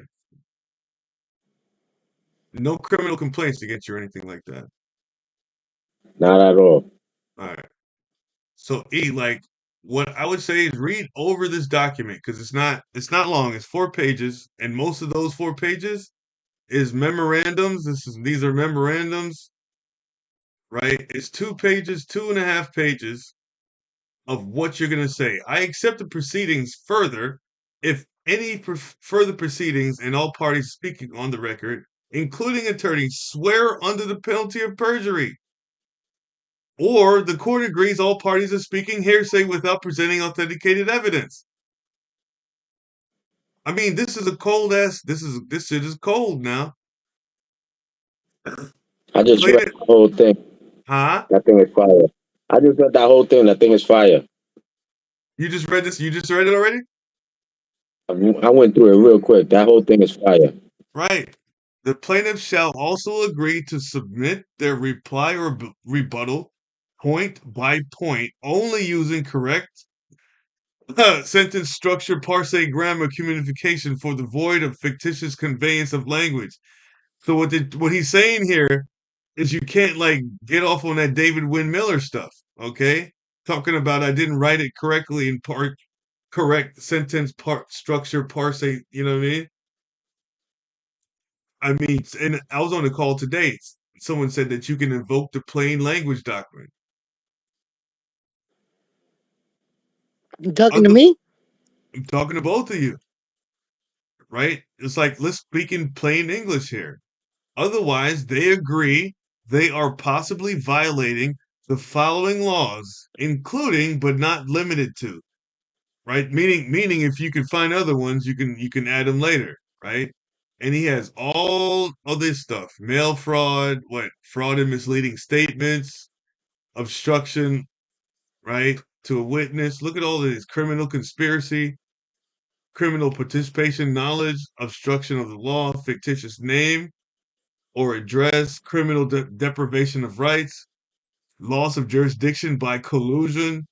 No criminal complaints against you or anything like that. Not at all. All right. So E, like what I would say is read over this document because it's not long. It's 4 pages, and most of those 4 pages is memorandums. These are memorandums, right? It's 2 pages, 2.5 pages of what you're gonna say. I accept the proceedings further if any further proceedings and all parties speaking on the record, including attorneys, swear under the penalty of perjury. Or the court agrees all parties are speaking hearsay without presenting authenticated evidence. I mean, this is a cold ass. This shit is cold now. I The just read plaintiff, the whole thing. huh? That thing is fire. I just read that whole thing. That thing is fire. You just read this. You just read it already, I went through it real quick. That whole thing is fire. right? The plaintiff shall also agree to submit their reply or rebuttal point by point, only using correct sentence structure, parse, grammar, communication for the void of fictitious conveyance of language. So what he's saying here is you can't like get off on that David Wynn Miller stuff, okay? Talking about I didn't write it correctly in part correct sentence part structure parse, you know what I mean? I mean, and I was on the call today. Someone said that you can invoke the plain language doctrine. You talking to Other, me? I'm talking to both of you, right? It's like let's speak in plain English here. Otherwise, they agree they are possibly violating the following laws, including but not limited to, right? Meaning if you can find other ones, you can add them later, right? And he has all of this stuff: mail fraud, fraud and misleading statements, obstruction, right, to a witness. Look at all of this: criminal conspiracy, criminal participation, knowledge, obstruction of the law, fictitious name, or address, criminal deprivation of rights, loss of jurisdiction by collusion.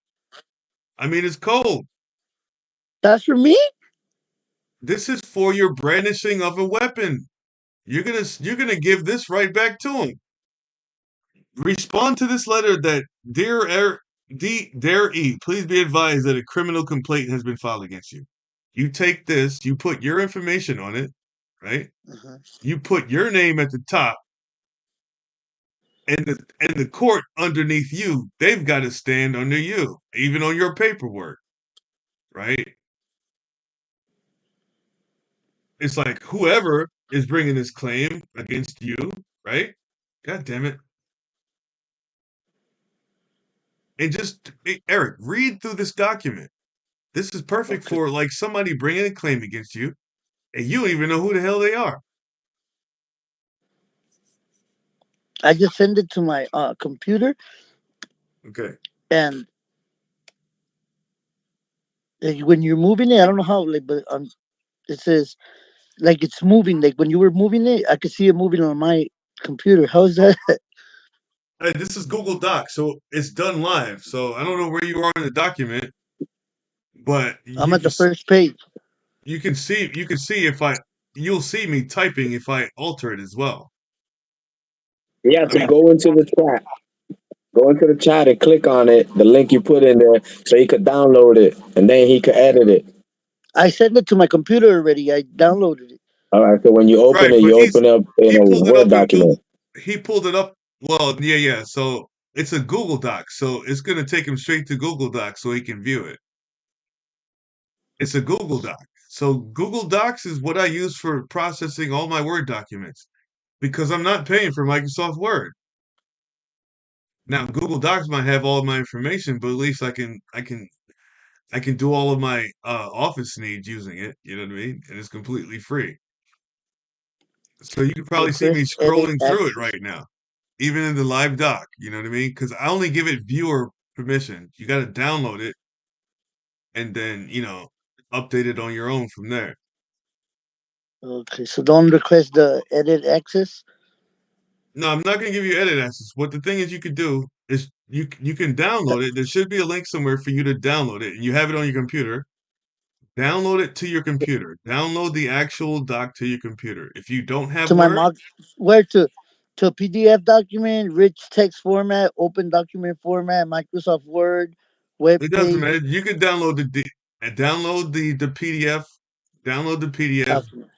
I mean, it's cold. That's for me. This is for your brandishing of a weapon. You're gonna give this right back to him. Respond to this letter that Dear E, please be advised that a criminal complaint has been filed against you. You take this, you put your information on it, right? Uh-huh. You put your name at the top, and the court underneath you, they've got to stand under you, even on your paperwork, right? It's like whoever is bringing this claim against you, right? God damn it. And just, Eric, read through this document. This is perfect Okay. for like somebody bringing a claim against you, and you don't even know who the hell they are. I just send it to my computer, Okay. and when you're moving it, I don't know how, like, but it says like it's moving. Like when you were moving it, I could see it moving on my computer. How's that? And this is Google Docs, so it's done live. So I don't know where you are in the document, but I'm at the first page. you can see if you'll see me typing if I alter it as well. You have I to mean, go into the chat. Go into the chat and click on it, the link you put in there, so he could download it, and then he could edit it. I sent it to my computer already. I downloaded it. All right. So when you open right, it, but you open up in he a pulled it Word up in Google. document. He pulled it up. Well, yeah. So it's a Google Doc, so it's gonna take him straight to Google Docs so he can view it. It's a Google Doc. So Google Docs is what I use for processing all my Word documents because I'm not paying for Microsoft Word. Now Google Docs might have all of my information, but at least I can do all of my office needs using it. You know what I mean? And it's completely free. So you can probably see me Request edit scrolling through it access. right now, even in the live doc. You know what I mean? Because I only give it viewer permission. You got to download it and then update it on your own from there. Okay, so don't request the edit access. No, I'm not going to give you edit access. What the thing is you could do is you can download it. There should be a link somewhere for you to download it, and you have it on your computer. Download it to your computer. Download the actual doc to your computer. If you don't have To my Word, mock, where to a PDF document, rich text format, open document format, Microsoft Word, web it doesn't matter. page You can download the PDF. Download the PDF, document.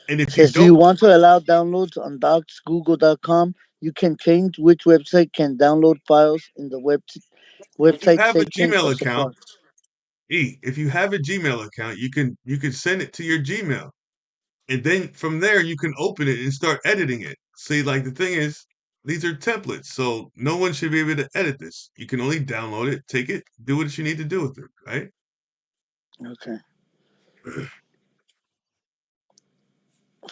and if you Says, do you don't, want to allow downloads on docsgoogle.com? You can change which website can download files in the if you website have a section Gmail of account, Safari. if you have a Gmail account, you can send it to your Gmail, and then from there you can open it and start editing it. See, like the thing is, these are templates, so no one should be able to edit this. You can only download it, take it, do what you need to do with it, right? Okay.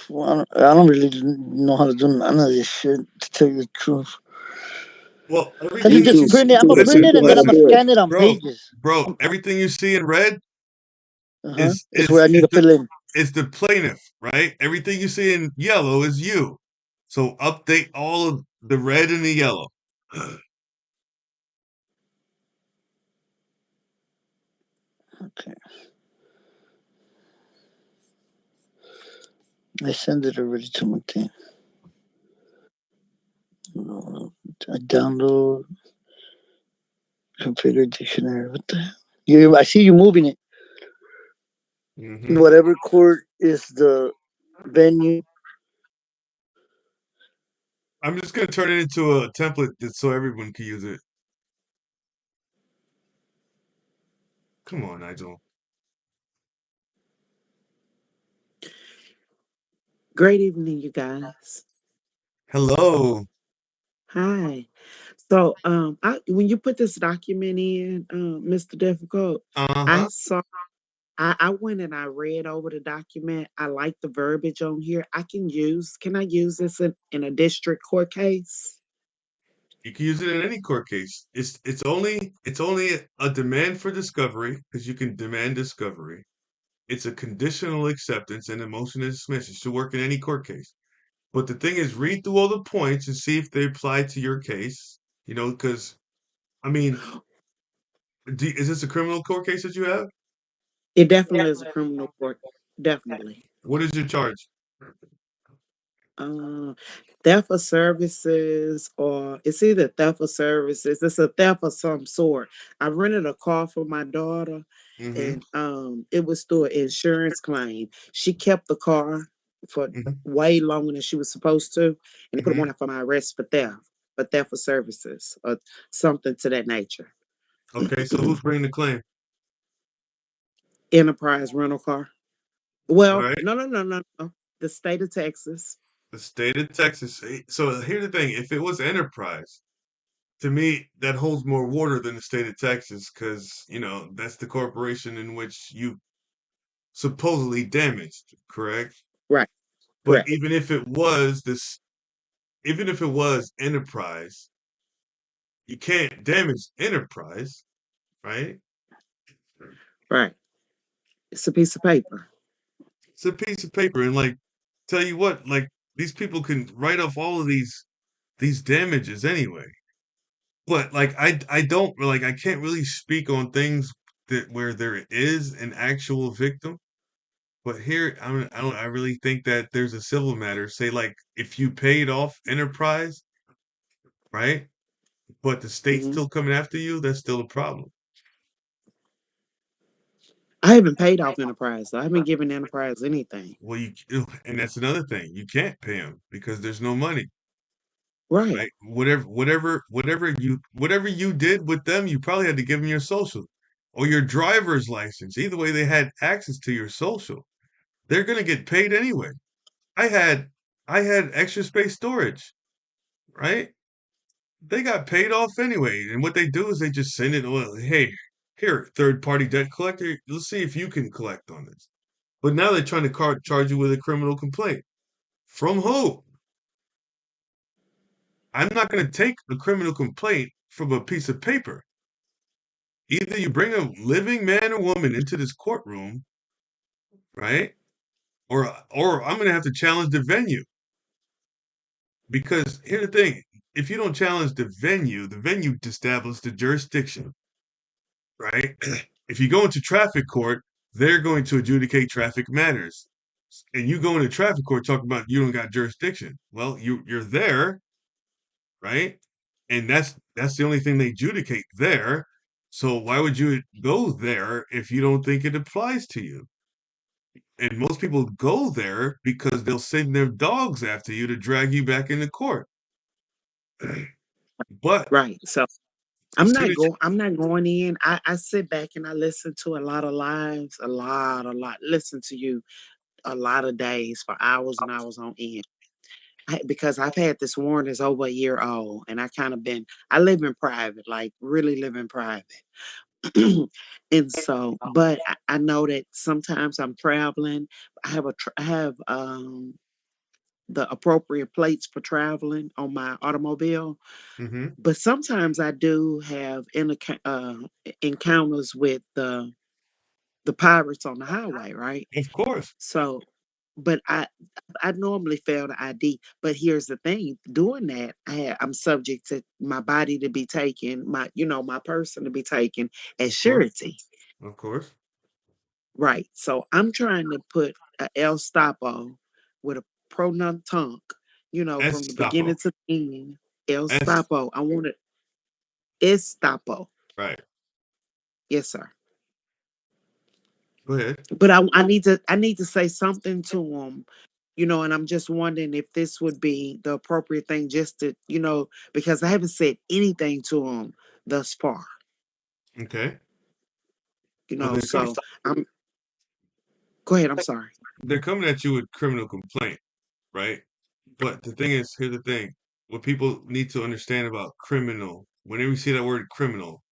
Well, I don't really know how to do none of this shit, to tell you the truth. Well, Can you everything Me that just you too. see, print it? I'm going to Teach print listen, it you and then how I'm to going listen, to do it. scan it on bro, pages. everything you see in red is It's where I need is to fill in. the plaintiff, right? Everything you see in yellow is you. So update all of the red and the yellow. Okay. I send it already to my thing. I download computer dictionary. What the hell? I see you moving it. Hmm. Whatever court is the venue. I'm just gonna turn it into a template so everyone can use it. Come on, Nigel. Great evening, you guys. Hello. Hi. So, when you put this document in, Mr. Difficult, I Uh-huh. saw, I went and I read over the document. I like the verbiage on here. Can I use this in a district court case? You can use it in any court case. It's only a demand for discovery because you can demand discovery. It's a conditional acceptance and a motion to dismiss. It should work in any court case. But the thing is, read through all the points and see if they apply to your case. Because I mean, is this a criminal court case that you have? It definitely is a criminal court. Definitely. What is your charge? Uh, Theft of services, or it's either theft of services. It's a theft of some sort. I rented a car for my daughter, Mm-hmm. and it was through an insurance claim. She kept the car for Mm-hmm. way longer than she was supposed to, and they put a Mm-hmm. warrant out for my arrest for theft of services, or something to that nature. Okay, so who's bringing the claim? Enterprise rental car. All Well, right, no. The state of Texas. the state of Texas. So here's the thing: if it was Enterprise, to me, that holds more water than the state of Texas, because that's the corporation in which you supposedly damaged, correct? Right. But Correct. even if it was Enterprise, you can't damage Enterprise, right? Right. It's a piece of paper. It's a piece of paper, and tell you what, these people can write off all of these damages anyway. But I don't I can't really speak on things that where there is an actual victim. But here, I really think that there's a civil matter. Say, if you paid off Enterprise, right? But the state's Mhm. still coming after you, that's still a problem. I haven't paid off Enterprise, though. I haven't given Enterprise anything. Well, and that's another thing. You can't pay them because there's no money, Right. right? Whatever you did with them, you probably had to give them your social or your driver's license. Either way, they had access to your social. They're gonna get paid anyway. I had I had extra space storage, right? They got paid off anyway. And what they do is they just send it, well, hey, here, third party debt collector, let's see if you can collect on this. But now they're trying to charge you with a criminal complaint. From who? I'm not going to take a criminal complaint from a piece of paper. Either you bring a living man or woman into this courtroom, right? Or I'm going to have to challenge the venue. Because here's the thing, if you don't challenge the venue establishes the jurisdiction, right? If you go into traffic court, they're going to adjudicate traffic matters. And you go into traffic court talking about you don't got jurisdiction. Well, you're there, right? And that's the only thing they adjudicate there. So why would you go there if you don't think it applies to you? And most people go there because they'll send their dogs after you to drag you back into court. But Right. So as soon as I'm not going in. I sit back and I listen to a lot of lives, a lot. Listen to you a lot of days for hours and hours on end. Because I've had this warrant that's over a year old, and I live in private, like really live in private. And so, but I know that sometimes I'm traveling. I have the appropriate plates for traveling on my automobile, Mhm. but sometimes I do have encounters with the pirates on the highway, right? Of course. So, but I normally fail the ID. But here's the thing: doing that, I'm subject to my body to be taken, my person to be taken as Of course. surety. Of course. Right. So I'm trying to put a El Stapo with a pronounce, from the Estapo. beginning to the end. El Es Stapo. I want it Estapo. right. Yes, sir. Go ahead. But I need to say something to him, and I'm just wondering if this would be the appropriate thing just to, because I haven't said anything to him thus far, Okay. Well, so I'm go ahead, I'm sorry. they're coming at you with criminal complaint, right? But the thing is, here's the thing. What people need to understand about criminal, whenever you see that word criminal,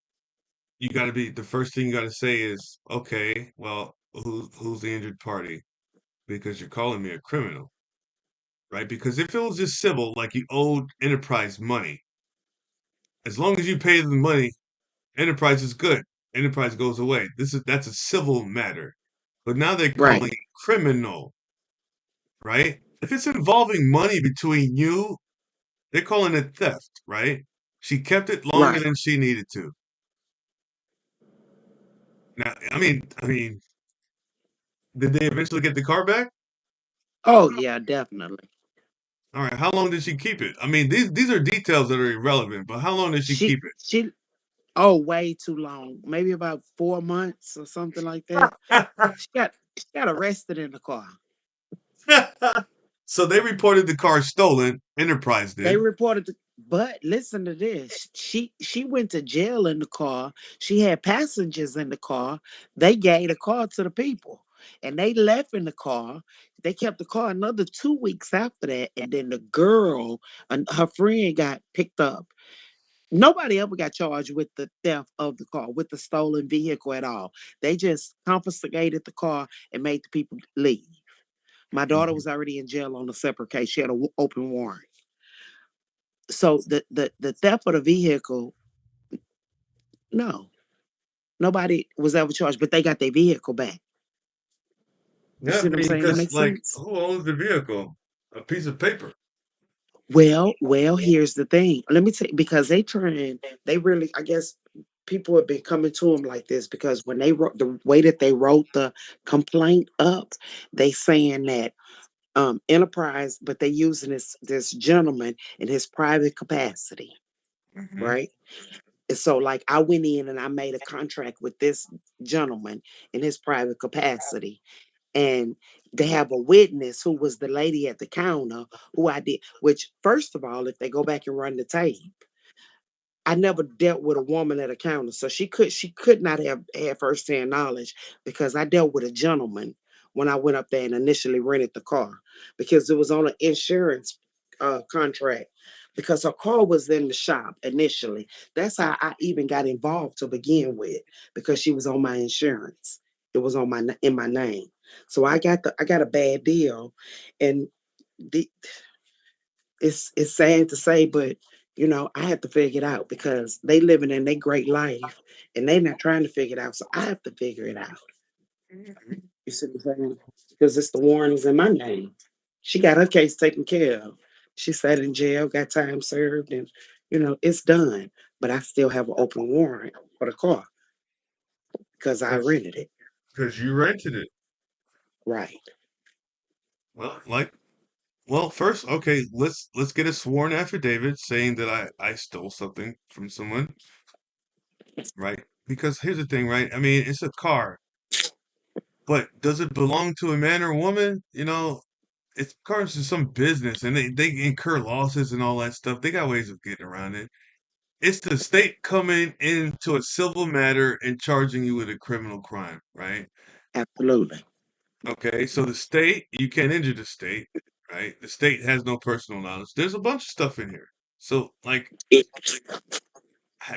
the first thing you gotta say is, okay, well, who's the injured party? Because you're calling me a criminal, right? Because if it was just civil, like you owed Enterprise money, as long as you pay the money, Enterprise is good. Enterprise goes away. That's a civil matter. but now they're Right. calling it criminal, right? If it's involving money between you, they're calling it theft, right? She kept it longer Right. than she needed to. Now, I mean, did they eventually get the car back? Oh yeah, definitely. All right. How long did she keep it? I mean, these are details that are irrelevant, but how long did she keep She oh way too long. Maybe about 4 months or something like that. it? She got arrested in the car. So they reported the car stolen. Enterprise They did. reported but listen to this. She went to jail in the car. She had passengers in the car. They gave the car to the people. And they left in the car. They kept the car another 2 weeks after that. And then the girl and her friend got picked up. Nobody ever got charged with the theft of the car, with the stolen vehicle at all. They just confiscated the car and made the people leave. My daughter Mhm. was already in jail on a separate case. She had an open warrant. So the theft of the vehicle, no, nobody was ever charged, but they got their vehicle back. You Yeah, see I what I'm mean, saying? That because makes like, sense. who owns the vehicle? A piece of paper. Well, here's the thing. Let me tell you, because they really, I guess people have been coming to them like this because when they wrote the way that they wrote the complaint up, they saying that enterprise, but they using this gentleman in his private capacity, Hmm. right? And so like I went in and I made a contract with this gentleman in his private capacity. And they have a witness who was the lady at the counter who I did, which first of all, if they go back and run the tape, I never dealt with a woman at a counter, so she could not have had firsthand knowledge because I dealt with a gentleman when I went up there and initially rented the car because it was on an insurance contract because her car was in the shop initially. That's how I even got involved to begin with because she was on my insurance. It was on my in my name, so I got a bad deal, and the it's sad to say, but I have to figure it out because they living in their great life and they not trying to figure it out. So I have to figure it out. You see what I'm saying? Because it's the Warrens in my name. She got her case taken care of. She sat in jail, got time served, and it's done. But I still have an open warrant for the car because I rented it. Because you rented it. Right. Well, first, okay, let's get a sworn affidavit saying that I stole something from someone, right? Because here's the thing, right? I mean, it's a car, but does it belong to a man or woman? It's cars is some business, and they incur losses and all that stuff. They got ways of getting around it. It's the state coming into a civil matter and charging you with a criminal crime, right? Absolutely. Okay, so the state, you can't injure the state, right? The state has no personal knowledge. There's a bunch of stuff in here. So, like,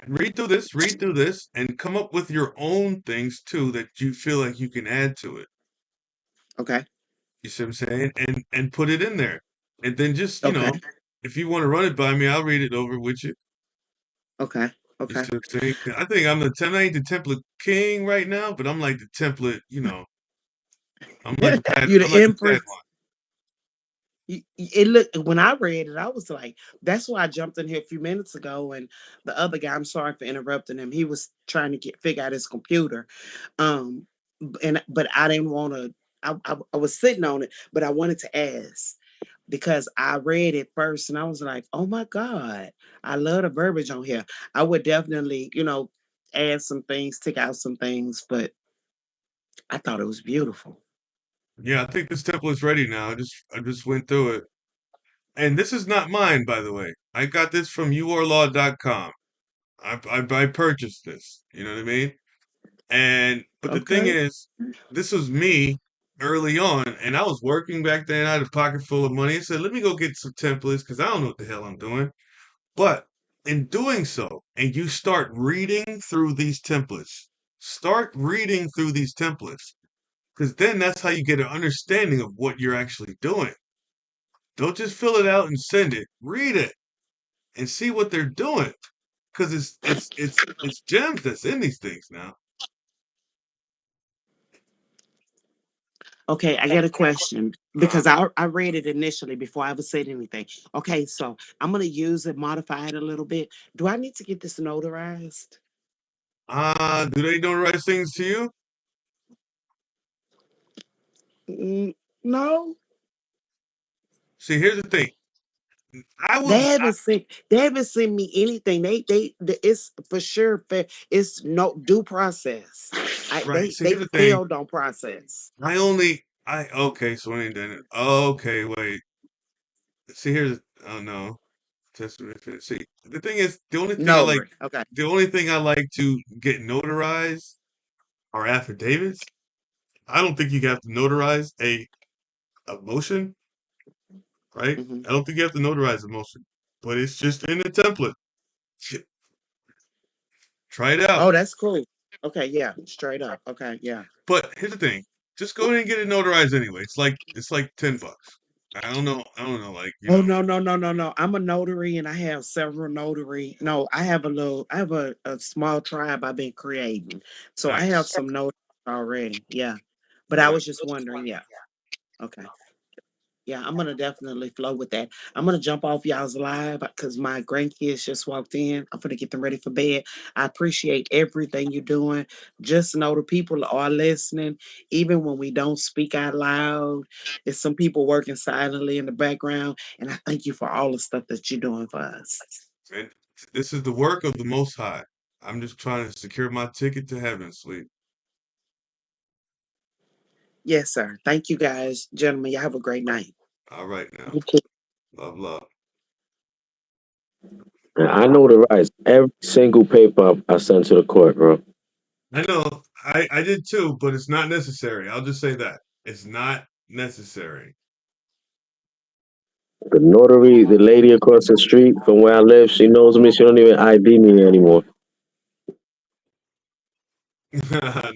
read through this, and come up with your own things too that you feel like you can add to it. Okay. You see what I'm saying? And put it in there. And then just, Okay. if you want to run it by me, I'll read it over with you. Okay. You Okay. see what I'm saying? I think I ain't the template king right now, but I'm like the template, I'm like the pad, You I'm the like the empress. Padawan. It looked when I read it, I was like, that's why I jumped in here a few minutes ago. And the other guy, I'm sorry for interrupting him. He was trying to figure out his computer. Um, but I didn't want to. I was sitting on it, but I wanted to ask because I read it first and I was like, oh my God, I love the verbiage on here. I would definitely, add some things, take out some things, but I thought it was beautiful. Yeah, I think this template's ready now. I just went through it. And this is not mine, by the way. I got this from uorlaw.com. I purchased this. You know what I mean? But the thing Okay. is, this was me early on, and I was working back then. I had a pocket full of money. I said, let me go get some templates because I don't know what the hell I'm doing. But in doing so, and you start reading through these templates, because then that's how you get an understanding of what you're actually doing. Don't just fill it out and send it. Read it and see what they're doing, because it's gems that's in these things now. Okay, I got a question because I read it initially before I ever said anything. Okay, so I'm gonna use it, modify it a little bit. Do I need to get this notarized? Do they notarize things to you? No, See, here's the thing. I they will. haven't sent. They haven't sent me anything. It's for sure. It's no due process. Right. See, They here's the thing. failed on process. I okay. So I ain't done it. Okay, wait. See, here's. Oh no. Testament. See, the thing is, Notary. Okay. the only thing I like to get notarized are affidavits. I don't think you have to notarize a motion, right? Hmm. I don't think you have to notarize a motion, but it's just in the template. Try it out. Oh, that's cool. Okay, yeah, straight up. Okay, yeah. But here's the thing: just go ahead and get it notarized anyway. It's like $10. I don't know. I don't know. Like Oh no, no, no, no, no. I'm a notary and I have several notary. No, I have a small tribe I've been creating. So I have nice. some notaries already. Yeah. But I Right. was just wondering, yeah. Okay. Yeah, I'm gonna definitely flow with that. I'm gonna jump off y'all's live because my grandkids just walked in. I'm gonna get them ready for bed. I appreciate everything you're doing. Just know the people are listening, even when we don't speak out loud. There's some people working silently in the background, and I thank you for all the stuff that you're doing for us. And this is the work of the Most High. I'm just trying to secure my ticket to heaven, sweet. Yes, sir. Thank you, guys, gentlemen. You have a great night. All right now. You too. Love, love. And I notarize every single paper I send to the court, bro. I know. I did too, but it's not necessary. I'll just say that. It's not necessary. The notary, the lady across the street from where I live, she knows me. She don't even ID me anymore.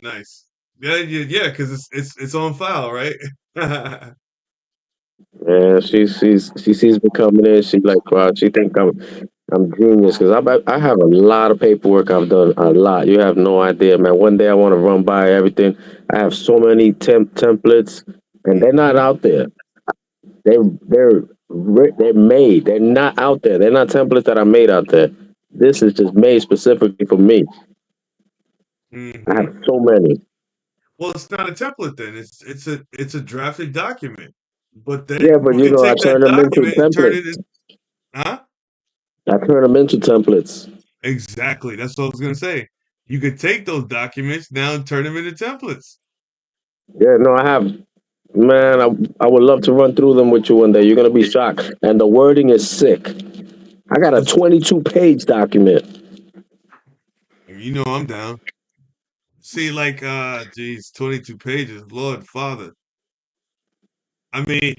Nice. Yeah, because it's on file, right? Yeah, she sees me coming in. She like, wow, she think I'm genius because I have a lot of paperwork I've done, a lot. You have no idea, man. One day I want to run by everything. I have so many templates, and they're not Mhm. out there. They're made. They're not out there. They're not templates that I made out there. This is just made specifically for me. I Mhm. have so many. Well, it's not a template then. It's a drafted document. But then Yeah, but you you can know, I take that turn them into document and turn it templates. in, huh? I turn them into templates. Exactly. That's what I was gonna say. You could take those documents now and turn them into templates. Yeah, no, I have. Man, I would love to run through them with you one day. You're gonna be shocked, and the wording is sick. I got a Let's, 22-page document. you know I'm down. See, like, geez, 22 pages. Lord Father. I mean,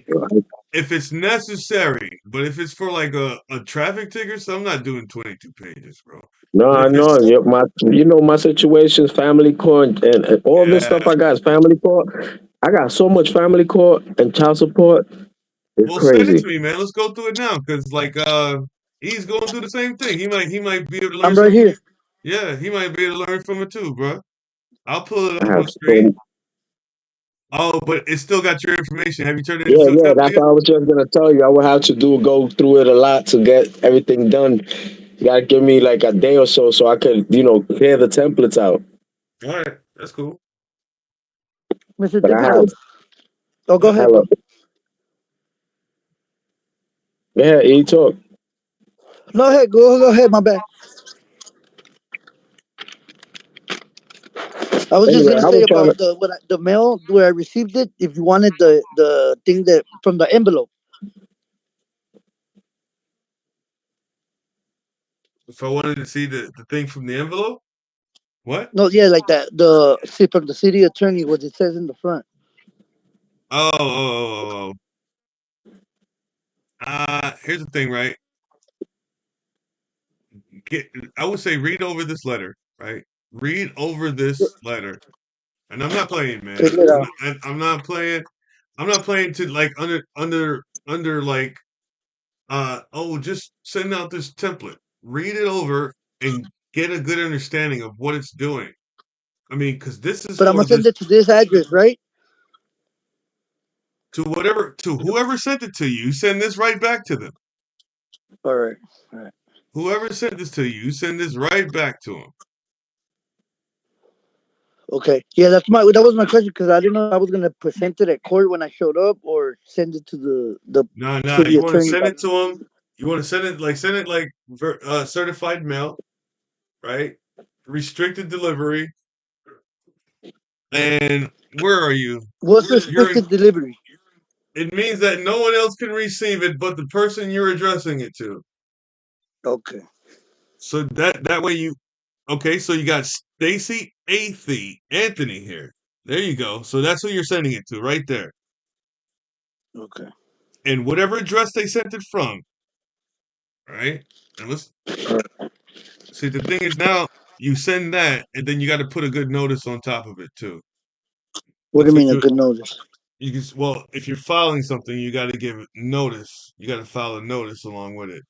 if it's necessary, but if it's for like a traffic ticket, so I'm not doing 22 pages, bro. No, But I if know. it's You know my situations, family court, and all this yeah, stuff I got is family court. I got so much family court and child support. It's well, send it crazy. to me, man. Let's go through it now, because like he's going through the same thing. He might be able to learn I'm right something. here. Yeah, he might be able to learn from it too, bro. I'll pull it I up have on screen. so. Oh, but it still got your information. Have you turned it Yeah, into a yeah. template That's yet? what I was just gonna tell you. I would have to go through it a lot to get everything done. You gotta give me like a day or so I could, clear the templates out. All right, that's cool. Mr. But I Deputy. have Oh, go ahead, hella. bro. Yeah, e talk. No, ahead. Go ahead. My bad. I was just Anyway, gonna I say was trying to. about the mail where I received it. If you wanted the thing that from the envelope. If I wanted to see the thing from the envelope, what? No, yeah, like that. The see from the city attorney, what it says in the front. Oh. Here's the thing, right? Get, I would say read over this letter, right? Read over this letter, and I'm not playing, Check man. it out. I'm not playing. I'm not playing to like under like oh, just send out this template. Read it over and get a good understanding of what it's doing. I mean, because this is But I'm for gonna send this. it to this address, right? to whoever sent it to you. You send this right back to them. All right. Whoever sent this to you, you send this right back to them. Okay. Yeah, that was my question because I didn't know if I was gonna present it at court when I showed up or send it to the Nah, city you want to attorney's send it office. to them. You want to send it like certified mail, right? Restricted delivery. And where are you? What's You're in. restricted delivery? It means that no one else can receive it but the person you're addressing it to. Okay. So that way you. Okay, so you got Stacy Anthony here. There you go. So that's who you're sending it to, right there. Okay. And whatever address they sent it from, right? And let's see. The thing is now you send that, and then you got to put a good notice on top of it too. What do That's you what mean a good notice? you can. Well, if you're filing something, you got to give notice. You got to file a notice along with it.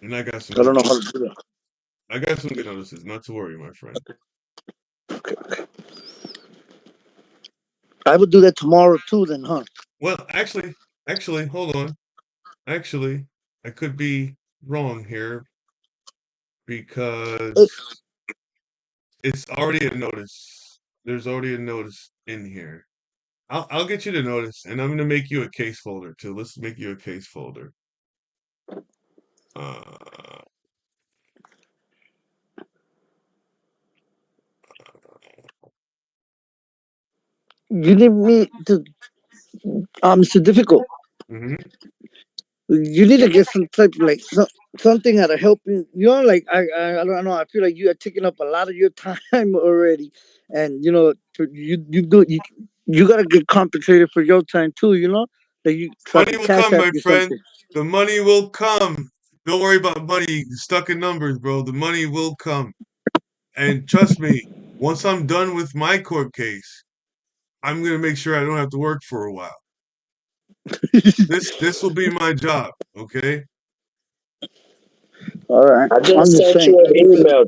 And I got some I good. don't know how to do that. I got some good notices. Not to worry, my friend. Okay. I would do that tomorrow too, then, huh? Well, actually, hold on. Actually, I could be wrong here It, because it's already a notice. There's already a notice in here. I'll get you the notice, and I'm gonna make you a case folder too. Let's make you a case folder. Uh, you need me to Mr. Difficult. mhm. You need to get some type of something that'll help you. You know, like I don't know. I feel like you are taking up a lot of your time already, and you gotta get compensated for your time too. You know, that you so I Money can will cash come, app my you friend. something. The money will come. Don't worry about money stuck in numbers, bro. The money will come. And trust me, once I'm done with my court case, I'm gonna make sure I don't have to work for a while. This will be my job, okay? All right, I I'm just just sent saying. you an email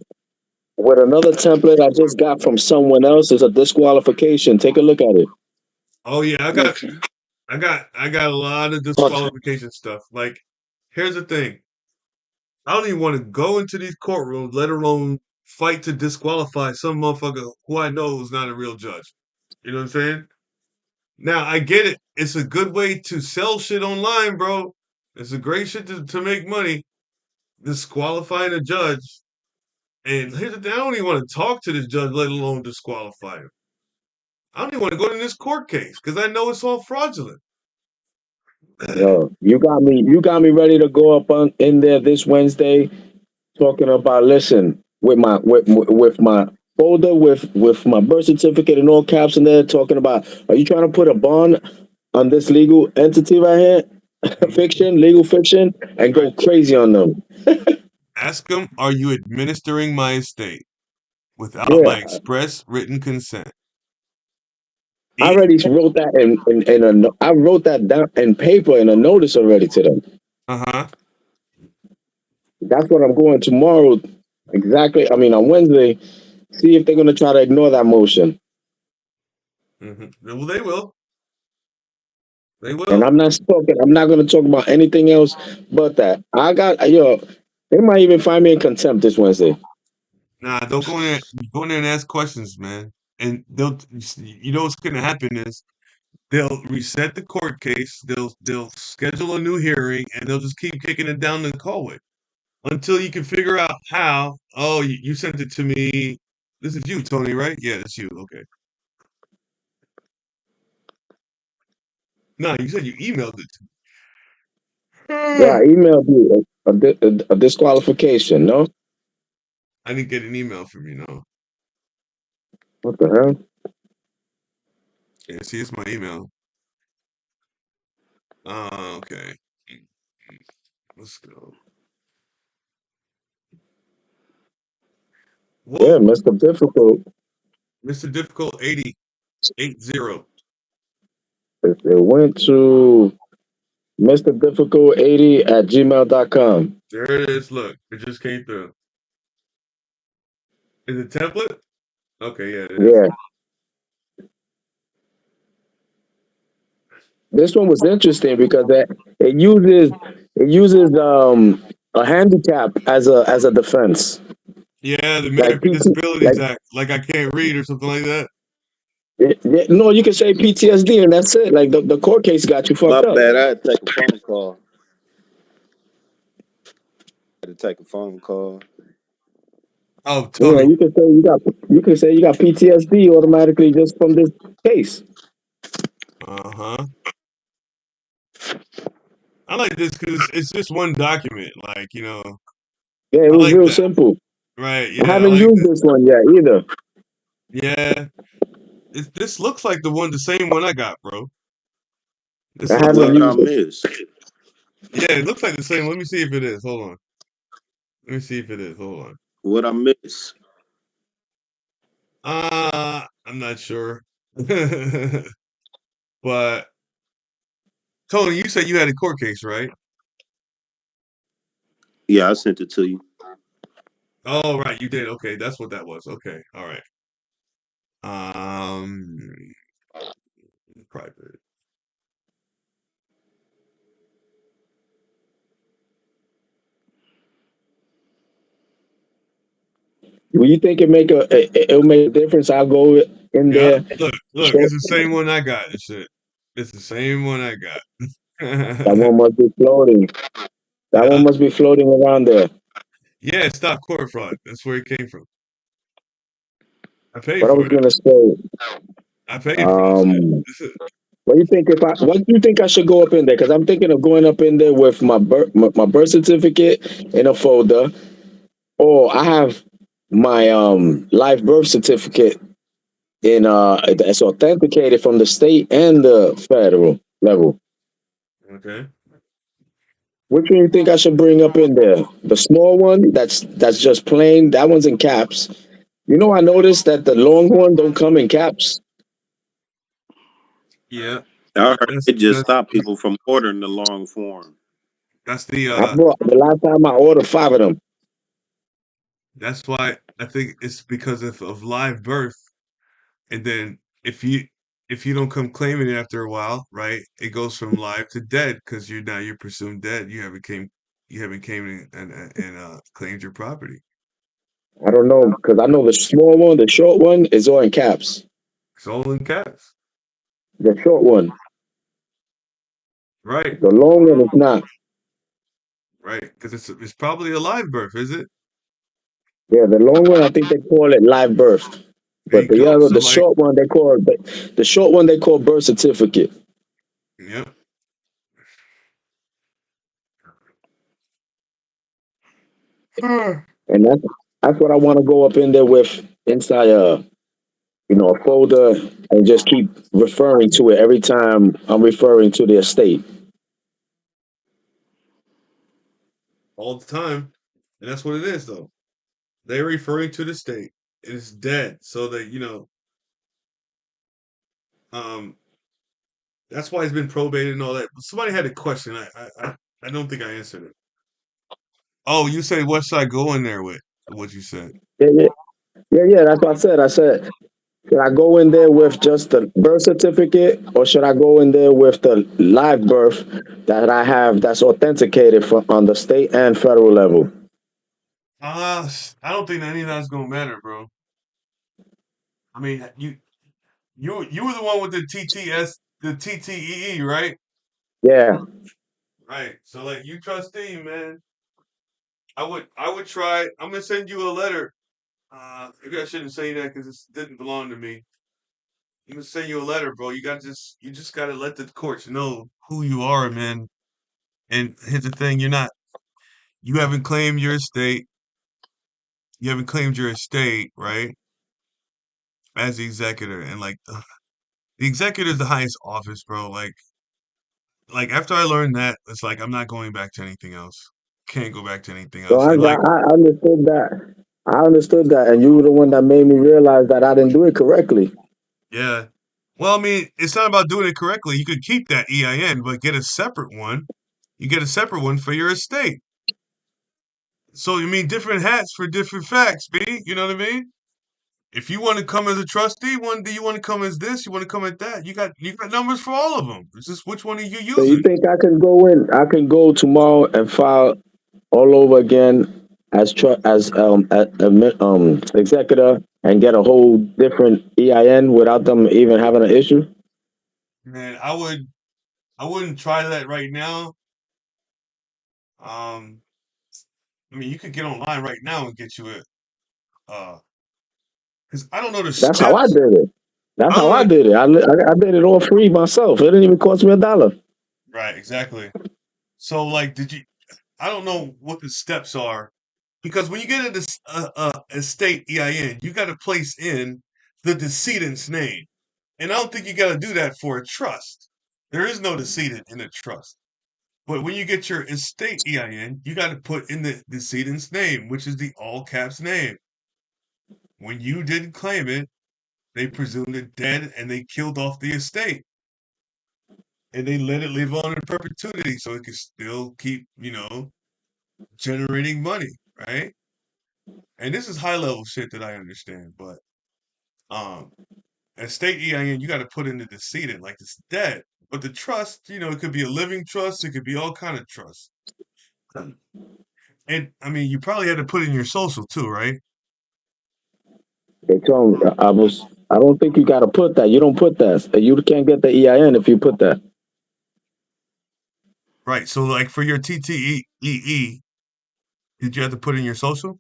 with another template I just got from someone else. It's a disqualification. Take a look at it. Oh yeah, Okay. I got a lot of Okay. disqualification stuff. Like, here's the thing. I don't even want to go into these courtrooms, let alone fight to disqualify some motherfucker who I know is not a real judge. You know what I'm saying? Now I get it. It's a good way to sell shit online, bro. It's a great shit to make money. Disqualifying a judge. And here's the thing, I don't even want to talk to this judge, let alone disqualify him. I don't even want to go to this court case because I know it's all fraudulent. Yo, you got me ready to go up on in there this Wednesday talking about listen with my folder with my birth certificate and all caps in there talking about are you trying to put a bond on this legal entity right here? Legal fiction, and Right. go crazy on them. Ask him, are you administering my estate without my Yeah. express written consent? I E already wrote that I wrote that down in paper in a notice already to them. uh-huh. That's what I'm going tomorrow. Exactly. I mean on Wednesday, see if they're gonna try to ignore that motion. Well, they will. They And will. I'm not gonna talk about anything else but that. They might even find me in contempt this Wednesday. Nah, don't go in there and ask questions, man. And you know what's gonna happen is they'll reset the court case, they'll schedule a new hearing, and they'll just keep kicking it down the hallway until you can figure out how. Oh, you sent it to me. This is you, Tony, right? Yeah, that's you. Okay. No, you said you emailed it to Yeah, I me. emailed you a disqualification, no? I didn't get an email from you, no. What the hell? Yeah, see, it's my email. Okay. Let's go. Yeah, Whoa, Mr. Difficult. Mr. Difficult 80. It went to Mr. Difficult 80 at gmail.com. There it is. Look, it just came through. Is it template? Okay, yeah, it is. Yeah. this one was interesting because it uses a handicap as a defense. Yeah, the Like American PT, Disabilities like Act. Like I can't read or something like that. no, you can say PTSD and that's it. Like the court case got you My fucked up. bad. I had to take a phone call. I had to take a phone call. Oh, Yeah, Tony. you can say you got PTSD automatically just from this case. Uh-huh. I like this because it's just one document. Like, Yeah, it I was like real that. simple. Right. I Yeah, I haven't like used that. this one yet either. Yeah. This looks like the same one I got, bro. This I looks haven't like What I used it. missed? Yeah, it looks like the same. Let me see if it is. Hold on. Let me see if it is. Hold on. What I missed? I'm not sure. But Tony, you said you had a court case, right? Yeah, I sent it to you. Oh, right, you did. Okay, that's what that was. Okay, all right. Um, private. Will you think it'll make a difference? I'll go in Yeah, there. look, Show, it's the same one I got and shit. It's the same one I got. that one must be floating. That one Yeah, must be floating around there. yeah, stop court fraud. That's where it came from. I paid What I for was it. gonna say, I paid for this shit. um, what do you think I should go up in there? Because I'm thinking of going up in there with my birth certificate in a folder, or I have my live birth certificate in it's authenticated from the state and the federal level. Okay. Which one you think I should bring up in there? The small one that's just plain. That one's in caps. I noticed that the long one don't come in caps. Yeah, I heard that's it just that's stopped people from ordering the long form. that's the I brought the last time I ordered 5 of them. that's why I think it's because of live birth. And then if you don't come claiming it after a while, right? It goes from live to dead because you're presumed dead. You haven't came and claimed your property. I don't know because I know the small one, the short one is all in caps. It's all in caps, The short one, right? the long one is not. Right, because it's probably a live birth, is it? Yeah, the long one I think they call it live birth, There but you go. So the like, short one the short one they call birth certificate, yep. and that's what I want to go up in there with inside a folder and just keep referring to it every time I'm referring to the estate. All the time, and that's what it is, though. They're referring to the state. It is dead, so that um, that's why it's been probated and all that. But somebody had a question. I don't think I answered it. Oh, you said what should I go in there with? What you said? Yeah, yeah, yeah. That's what I said. I said, should I go in there with just the birth certificate, or should I go in there with the live birth that I have that's authenticated on the state and federal level? I don't think any of that's gonna matter, bro. I mean, you were the one with the TTEE, right? Yeah. Right. So like, you trustee, man. I would try. I'm gonna send you a letter. Maybe I shouldn't say that because it didn't belong to me. I'm gonna send you a letter, bro. You just gotta let the courts know who you are, man. And here's the thing: you haven't claimed your estate. You haven't claimed your estate, right? As the executor, and like the executor is the highest office, bro. Like after I learned that, it's like I'm not going back to anything else. Can't go back to anything So else. And like, I understood that. I understood that, and you were the one that made me realize that I didn't do it correctly. yeah. Well, I mean, it's not about doing it correctly. You could keep that EIN, but get a separate one. You get a separate one for your estate. So you mean different hats for different facts, B? You know what I mean? If you want to come as a trustee, do you want to come as this? You want to come at that? You got numbers for all of them. It's just which one are you So you using? think I can go in? I can go tomorrow and file all over again as executor and get a whole different EIN without them even having an issue? Man, I wouldn't try that right now. I mean, you could get online right now and get you a because I don't know the That's how I steps. did it. That's I how don't I know. did it. I did it all free myself. It didn't even cost me $1. Right, exactly. So, like, I don't know what the steps are because when you get a estate EIN, you got to place in the decedent's name, and I don't think you got to do that for a trust. There is no decedent in a trust. But when you get your estate EIN, you got to put in the decedent's name, which is the all caps name. When you didn't claim it, they presumed it dead and they killed off the estate. And they let it live on in perpetuity so it could still keep, generating money, right? And this is high level shit that I understand, but um estate EIN, you got to put in the decedent like it's dead. But the trust, it could be a living trust, it could be all kind of trust. And I mean, you probably had to put in your social too, right? They told me I don't think you gotta put that. You don't put that. You can't get the EIN if you put that. Right. So like for your TTEE, did you have to put in your social?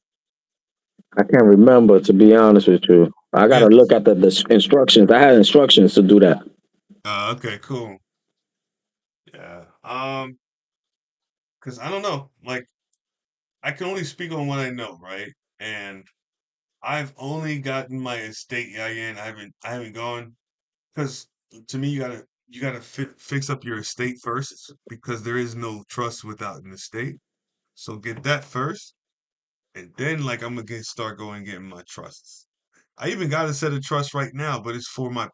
I can't remember, to be honest with you. I Yeah. gotta look at the instructions. I had instructions to do that. Okay, cool. Yeah. Because I don't know. Like I can only speak on what I know, right? And I've only gotten my estate EIN. I haven't gone because to me you gotta fix up your estate first because there is no trust without an estate. So get that first, and then like I'm gonna start going getting my trusts. I even got a set of trusts right now, but it's for my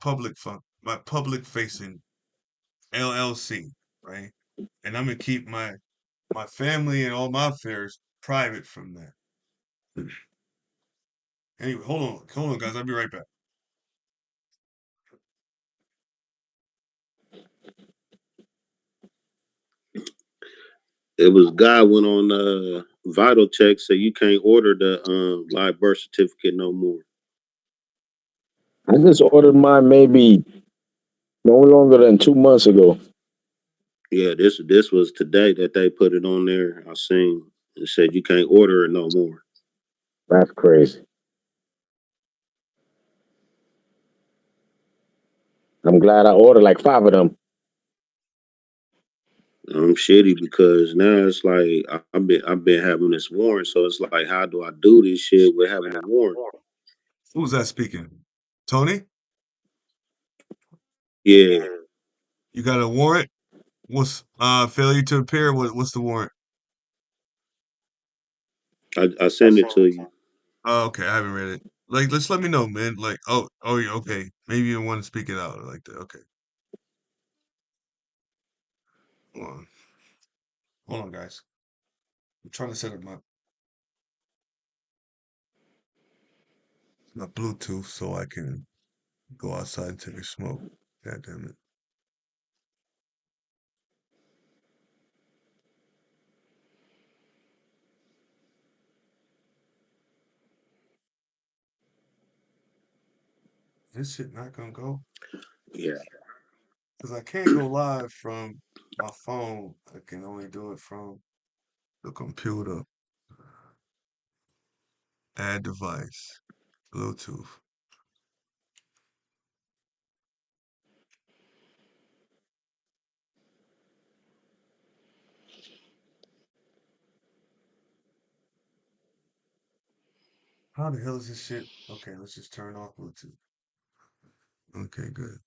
my public facing LLC, right? And I'm gonna keep my family and all my affairs private from that. Anyway, hold on, guys. I'll be right back. It was guy went on Vital Check, so you can't order the live birth certificate no more. I just ordered mine maybe no longer than 2 months ago. Yeah, this was today that they put it on there. I seen it said you can't order it no more. That's crazy. I'm glad I ordered like 5 of them. I'm shitty because now it's like I've been having this warrant, so it's like how do I do this shit with having a warrant? Who's that speaking? Tony? Yeah, You got a warrant? What's failure to appear? What's the warrant? I send it to you. Oh, okay, I haven't read it. Like, just let me know, man. Like, yeah, okay. Maybe you want to speak it out like that. Okay, hold on, hold on, guys. I'm trying to set up my Bluetooth so I can go outside and take a smoke. God damn it. This shit not gonna go Yeah, because I can't go live from my phone. I can only do it from the computer. Add device, Bluetooth. How the hell is this shit? Okay, let's just turn off Bluetooth. Okay, good.